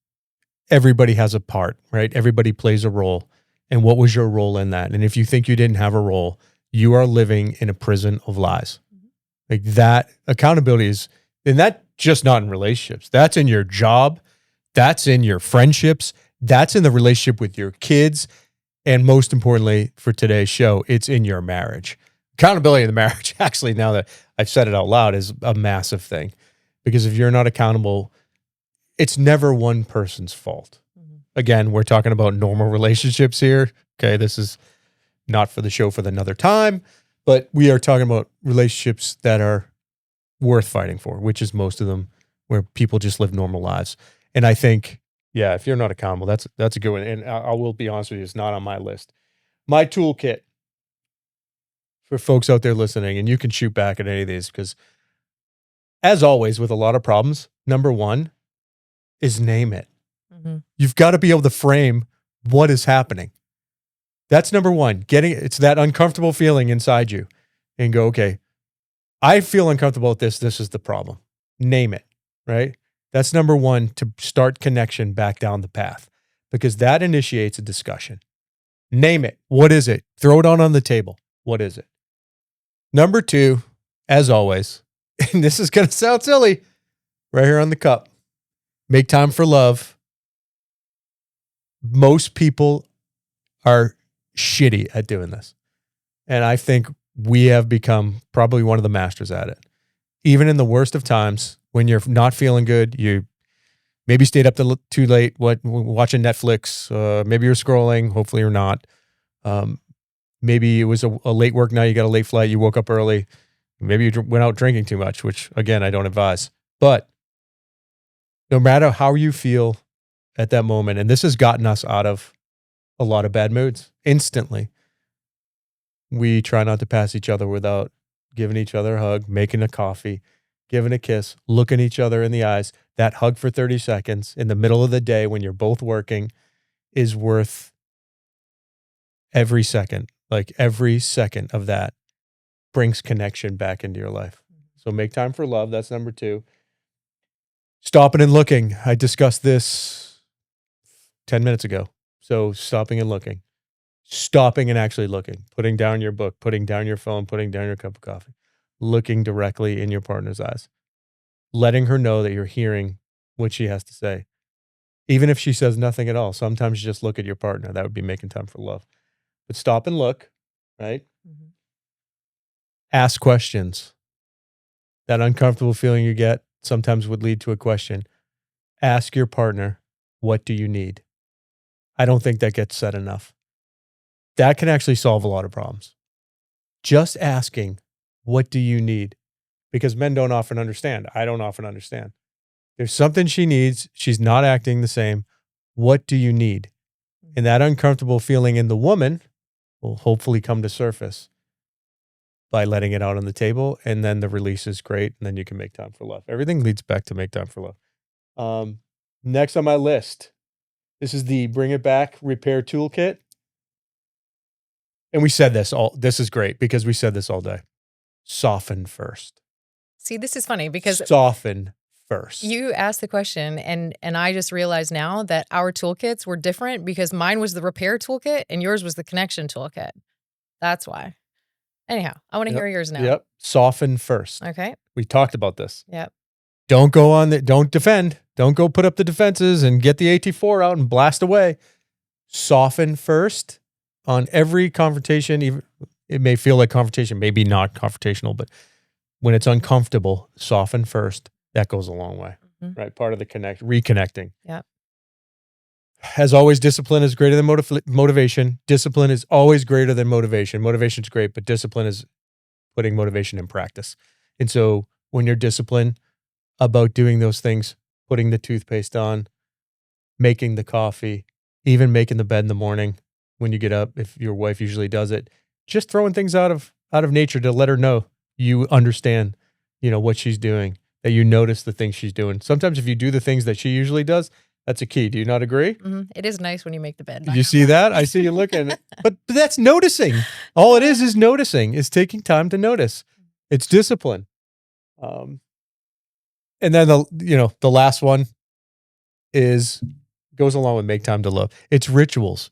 S1: everybody has a part, right? Everybody plays a role. And what was your role in that? And if you think you didn't have a role, you are living in a prison of lies. Like that accountability is, and that just not in relationships. That's in your job. That's in your friendships. That's in the relationship with your kids. And most importantly for today's show, it's in your marriage. Accountability in the marriage, actually, now that I've said it out loud, is a massive thing. Because if you're not accountable, it's never one person's fault. Again, we're talking about normal relationships here. Okay, this is not for the show for another time, but we are talking about relationships that are worth fighting for, which is most of them where people just live normal lives. And I think, yeah, if you're not accountable, that's a good one. And I will be honest with you, it's not on my list. My toolkit for folks out there listening, and you can shoot back at any of these because, as always, with a lot of problems, number one is name it. You've got to be able to frame what is happening. That's number one. It's that uncomfortable feeling inside you and go, okay, I feel uncomfortable with this. This is the problem. Name it, right? That's number one, to start connection back down the path, because that initiates a discussion. Name it. What is it? Throw it on the table. What is it? Number two, as always, and this is going to sound silly, right here on the cup, make time for love. Most people are shitty at doing this. And I think we have become probably one of the masters at it. Even in the worst of times, when you're not feeling good, you maybe stayed up too late watching Netflix. Maybe you're scrolling. Hopefully you're not. Maybe it was a late work night. You got a late flight. You woke up early. Maybe you went out drinking too much, which, again, I don't advise. But no matter how you feel at that moment, and this has gotten us out of a lot of bad moods instantly. We try not to pass each other without giving each other a hug, making a coffee, giving a kiss, looking each other in the eyes. That hug for 30 seconds in the middle of the day when you're both working is worth every second. Like every second of that brings connection back into your life. So make time for love. That's number two. Stopping and looking. I discussed this 10 minutes ago. So stopping and looking. Stopping and actually looking. Putting down your book, putting down your phone, putting down your cup of coffee. Looking directly in your partner's eyes. Letting her know that you're hearing what she has to say. Even if she says nothing at all. Sometimes you just look at your partner. That would be making time for love. But stop and look, right? Ask questions. That uncomfortable feeling you get sometimes would lead to a question. Ask your partner, what do you need? I don't think that gets said enough. That can actually solve a lot of problems. Just asking, what do you need? Because men don't often understand. I don't often understand. There's something she needs. She's not acting the same. What do you need? And that uncomfortable feeling in the woman will hopefully come to surface by letting it out on the table. And then the release is great. And then you can make time for love. Everything leads back to make time for love. Next on my list, this is the Bring It Back Repair Toolkit. And we said this is great because we said this all day. Soften first.
S2: See, this is funny because
S1: soften first.
S2: You asked the question and I just realized now that our toolkits were different because mine was the repair toolkit and yours was the connection toolkit. That's why. Anyhow, I want to hear yours now.
S1: Yep. Soften first.
S2: Okay.
S1: We talked about this.
S2: Yep.
S1: Don't defend. Don't go put up the defenses and get the AT4 out and blast away. Soften first on every confrontation. Even it may feel like confrontation, maybe not confrontational, but when it's uncomfortable, soften first. That goes a long way, right? Part of the reconnecting.
S2: Yeah.
S1: As always, discipline is greater than motivation. Discipline is always greater than motivation. Motivation is great, but discipline is putting motivation in practice. And so when you're disciplined about doing those things, putting the toothpaste on, making the coffee, even making the bed in the morning when you get up, if your wife usually does it, just throwing things out of nature to let her know you understand, what she's doing, that you notice the things she's doing. Sometimes if you do the things that she usually does, that's a key. Do you not agree?
S2: Mm-hmm. It is nice when you make the bed.
S1: Did you see that? I see you looking. But that's noticing. All it is noticing. Is taking time to notice. It's discipline. And then the last one goes along with make time to love. It's rituals.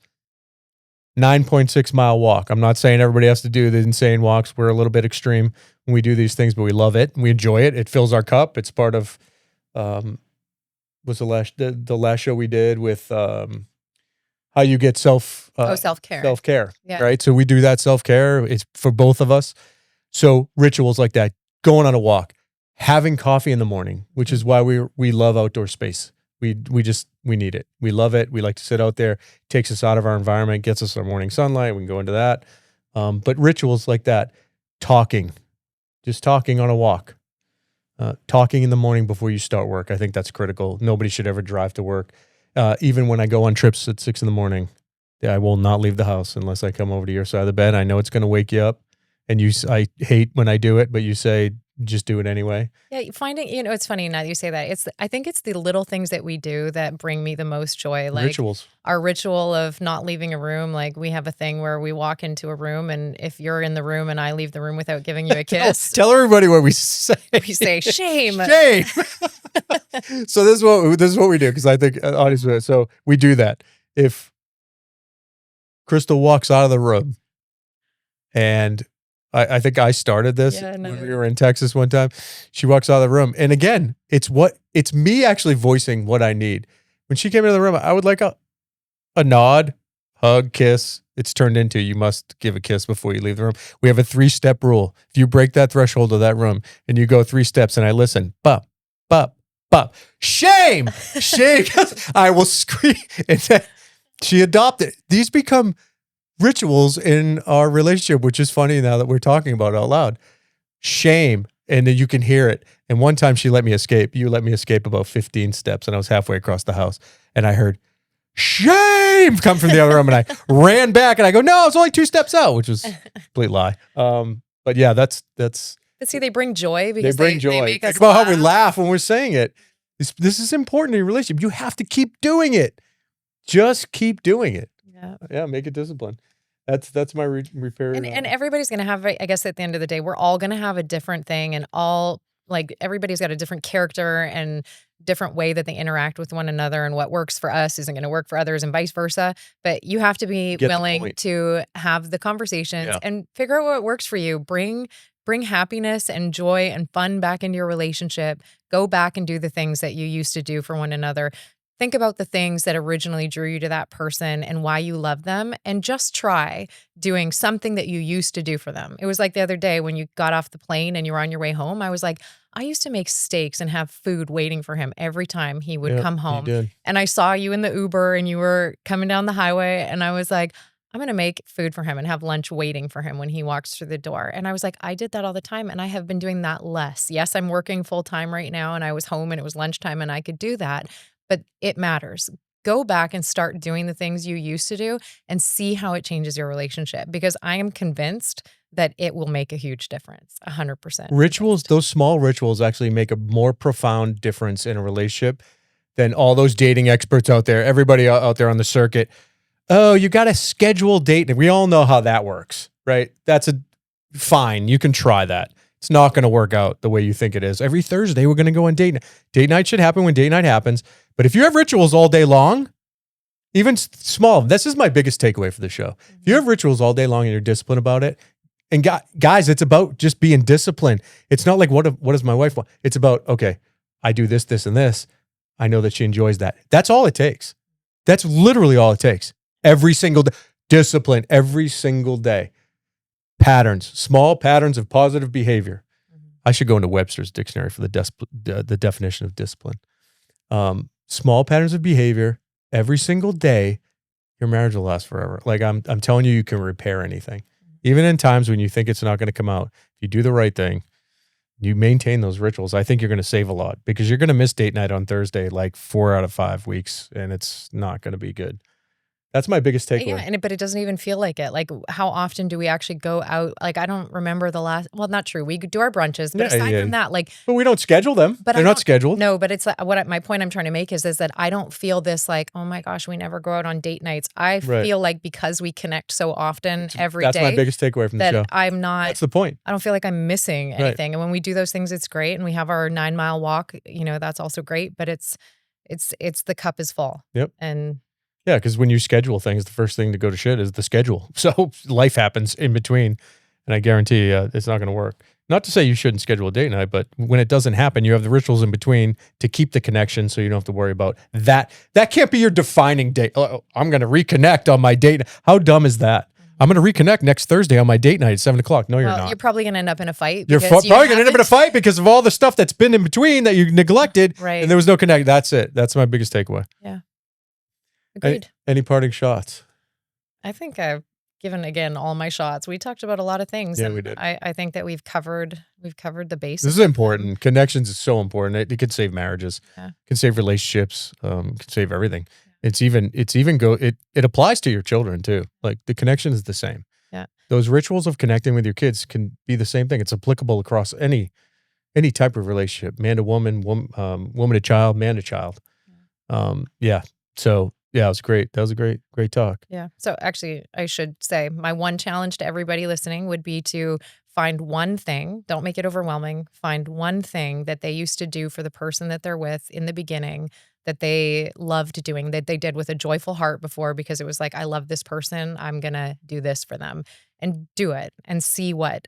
S1: 9.6 mile walk. I'm not saying everybody has to do the insane walks. We're a little bit extreme when we do these things, but we love it and we enjoy it. It fills our cup. It's part of was the last show we did with how you get self-care. Self-care. Yeah. Right? So we do that self-care. It's for both of us. So rituals like that, going on a walk, having coffee in the morning, which is why we love outdoor space. We need it. We love it. We like to sit out there. Takes us out of our environment, gets us our morning sunlight. We can go into that. But rituals like that, just talking on a walk, talking in the morning before you start work. I think that's critical. Nobody should ever drive to work. Even when I go on trips at 6 a.m, I will not leave the house unless I come over to your side of the bed. I know it's going to wake you up, and I hate when I do it, but you say, just do it anyway. Yeah,
S2: finding, it's funny now that you say that. I think it's the little things that we do that bring me the most joy. Like
S1: rituals.
S2: Our ritual of not leaving a room. Like we have a thing where we walk into a room, and if you're in the room and I leave the room without giving you a kiss.
S1: Tell everybody what we say.
S2: We say, shame.
S1: Shame. So this is what we do, because I think audience. So we do that. If Kristel walks out of the room, and I think I started this when we were in Texas one time. She walks out of the room. And again, it's me actually voicing what I need. When she came into the room, I would like a nod, hug, kiss. It's turned into, you must give a kiss before you leave the room. We have a 3-step rule. If you break that threshold of that room and you go 3 steps and I listen, bop, bop, bop, shame, shame. I will scream. And then she adopted. These become rituals in our relationship, which is funny now that we're talking about it out loud. Shame. And then you can hear it. And one time she let me escape. You let me escape about 15 steps, and I was halfway across the house, and I heard shame come from the other room, and I ran back, and I go, no, it's only 2 steps out, which was a complete lie. But yeah, that's. But
S2: see, they bring joy because
S1: they make us Think about how we laugh when we're saying it. This is important in your relationship. You have to keep doing it. Just keep doing it. Yeah, make it discipline. That's my repair.
S2: And everybody's going to have, I guess at the end of the day, we're all going to have a different thing, and everybody's got a different character and different way that they interact with one another, and what works for us isn't going to work for others and vice versa. But you have to be willing to have the conversations and figure out what works for you. Bring happiness and joy and fun back into your relationship. Go back and do the things that you used to do for one another. Think about the things that originally drew you to that person and why you love them, and just try doing something that you used to do for them. It was like the other day when you got off the plane and you were on your way home. I was like, I used to make steaks and have food waiting for him every time he would come home. And I saw you in the Uber and you were coming down the highway, and I was like, I'm going to make food for him and have lunch waiting for him when he walks through the door. And I was like, I did that all the time, and I have been doing that less. Yes, I'm working full time right now, and I was home and it was lunchtime and I could do that. But it matters. Go back and start doing the things you used to do and see how it changes your relationship, because I am convinced that it will make a huge difference, 100%.
S1: Rituals, those small rituals actually make a more profound difference in a relationship than all those dating experts out there, everybody out there on the circuit. Oh, you got to schedule date. And we all know how that works, right? That's fine. You can try that. It's not going to work out the way you think it is. Every Thursday, we're going to go on date night. Date night should happen when date night happens. But if you have rituals all day long, even small, this is my biggest takeaway for the show. If you have rituals all day long and you're disciplined about it, and guys, it's about just being disciplined. It's not like, what does my wife want? It's about, okay, I do this, this, and this. I know that she enjoys that. That's all it takes. That's literally all it takes. Every single day. Discipline every single day. Patterns, small patterns of positive behavior. I should go into Webster's dictionary for the definition of discipline. Small patterns of behavior every single day. Your marriage will last forever. Like I'm telling you, you can repair anything. Even in times when you think it's not going to come out, if you do the right thing, you maintain those rituals, I think you're going to save a lot, because you're going to miss date night on Thursday like 4 out of 5 weeks, and it's not going to be good. That's my biggest takeaway.
S2: Yeah, but it doesn't even feel like it. Like, how often do we actually go out? Like, I don't remember the last. Well, not true. We do our brunches, but aside from that, like,
S1: but we don't schedule them.
S2: But
S1: they're not scheduled.
S2: No, but it's like my point I'm trying to make is that I don't feel this like, oh my gosh, we never go out on date nights. I feel like because we connect so often every day.
S1: That's my biggest takeaway from the show.
S2: I'm not.
S1: That's the point.
S2: I don't feel like I'm missing anything. And when we do those things, it's great. And we have our 9-mile walk. That's also great. But it's the cup is full.
S1: Yep.
S2: And.
S1: Yeah, because when you schedule things, the first thing to go to shit is the schedule. So life happens in between, and I guarantee it's not going to work. Not to say you shouldn't schedule a date night, but when it doesn't happen, you have the rituals in between to keep the connection, so you don't have to worry about that. That can't be your defining date. Oh, I'm going to reconnect on my date. How dumb is that? I'm going to reconnect next Thursday on my date night at 7 o'clock. No, you're not.
S2: You're probably going to end up in a fight.
S1: You're probably going to end up in a fight because of all the stuff that's been in between that you neglected,
S2: right?
S1: And there was no connect. That's it. That's my biggest takeaway.
S2: Yeah. Agreed.
S1: Any parting shots?
S2: I think I've given, again, all my shots. We talked about a lot of things.
S1: Yeah, we did.
S2: I think that we've covered the basics.
S1: This is important. Connections is so important. It could save marriages.
S2: Yeah.
S1: It can save relationships. Can save everything. Yeah. It applies to your children too. Like the connection is the same.
S2: Yeah.
S1: Those rituals of connecting with your kids can be the same thing. It's applicable across any type of relationship, man to woman, woman to child, man to child. Yeah. So yeah, it was great. That was a great talk.
S2: Yeah. So actually, I should say my one challenge to everybody listening would be to find one thing. Don't make it overwhelming. Find one thing that they used to do for the person that they're with in the beginning that they loved doing, that they did with a joyful heart before, because it was like, I love this person. I'm going to do this for them, and do it and see what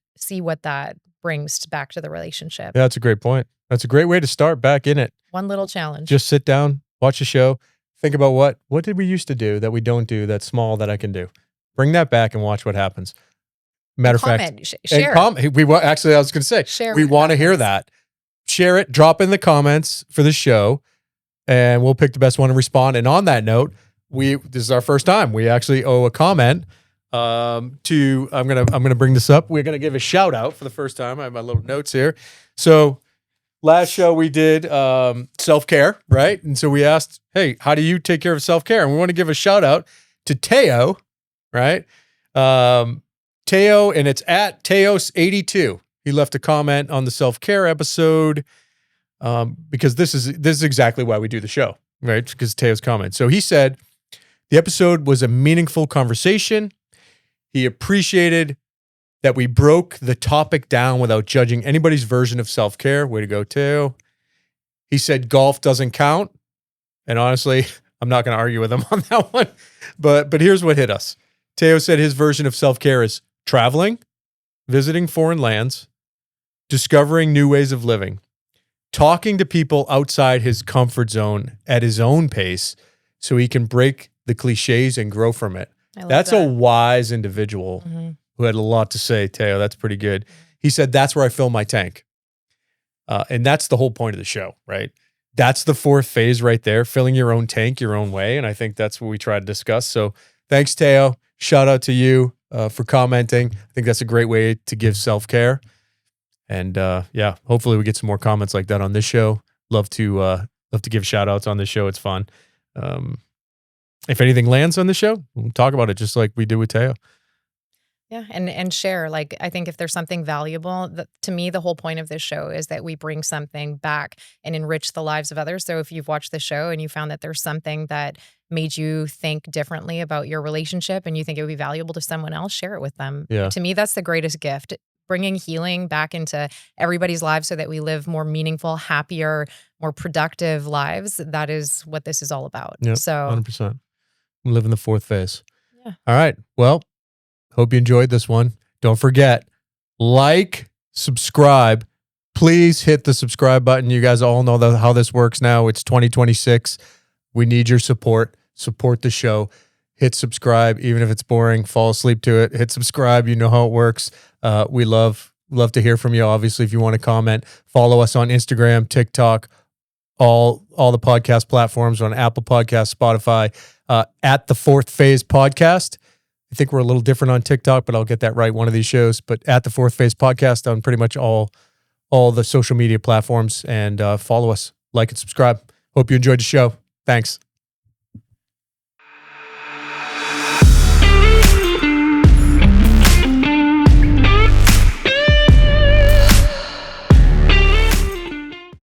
S2: that brings back to the relationship.
S1: Yeah, that's a great point. That's a great way to start back in it.
S2: One little challenge.
S1: Just sit down, watch a show. Think about what did we used to do that we don't do that's small that I can do. Bring that back and watch what happens. Matter of fact,
S2: share.
S1: Actually, I was going to say,
S2: share.
S1: We want to hear that. Share it. Drop in the comments for the show, and we'll pick the best one to respond. And on that note, this is our first time. We actually owe a comment. I'm gonna bring this up. We're gonna give a shout out for the first time. I have my little notes here. So. Last show we did self-care, right? And so we asked, hey, how do you take care of self-care? And we want to give a shout out to Teo, right? Teo, and it's at Teos82. He left a comment on the self-care episode because this is exactly why we do the show, right? Because Teo's comment. So he said, the episode was a meaningful conversation. He appreciated that we broke the topic down without judging anybody's version of self-care. Way to go, Teo. He said golf doesn't count. And honestly, I'm not going to argue with him on that one. But here's what hit us. Teo said his version of self-care is traveling, visiting foreign lands, discovering new ways of living, talking to people outside his comfort zone at his own pace so he can break the cliches and grow from it. That's a wise individual. Mm-hmm. Who had a lot to say, Teo. That's pretty good. He said, that's where I fill my tank. And that's the whole point of the show, right? That's the fourth phase right there, filling your own tank your own way. And I think that's what we try to discuss. So thanks, Teo. Shout out to you for commenting. I think that's a great way to give self-care. And yeah, hopefully we get some more comments like that on this show. Love to give shout outs on this show. It's fun. If anything lands on the show, we'll talk about it just like we did with Teo.
S2: Yeah, and share. Like, I think if there's something valuable, to me, the whole point of this show is that we bring something back and enrich the lives of others. So if you've watched the show and you found that there's something that made you think differently about your relationship and you think it would be valuable to someone else, share it with them.
S1: Yeah.
S2: To me, that's the greatest gift. Bringing healing back into everybody's lives so that we live more meaningful, happier, more productive lives. That is what this is all about.
S1: Yeah,
S2: so
S1: 100%. We live in the fourth phase.
S2: Yeah.
S1: All right. Well, hope you enjoyed this one. Don't forget, like, subscribe, Please hit the subscribe button. You guys all know how this works now. It's 2026. We need your support. Support the show. Hit subscribe, even if it's boring. Fall asleep to it. Hit subscribe. You know how it works. We love to hear from you. Obviously, if you want to comment, follow us on Instagram, TikTok, all the podcast platforms, on Apple Podcasts, Spotify, at the Fourth Phase Podcast. I think we're a little different on TikTok, but I'll get that right one of these shows. But at the Fourth Phase Podcast on pretty much all the social media platforms, and follow us, like and subscribe. Hope you enjoyed the show. Thanks.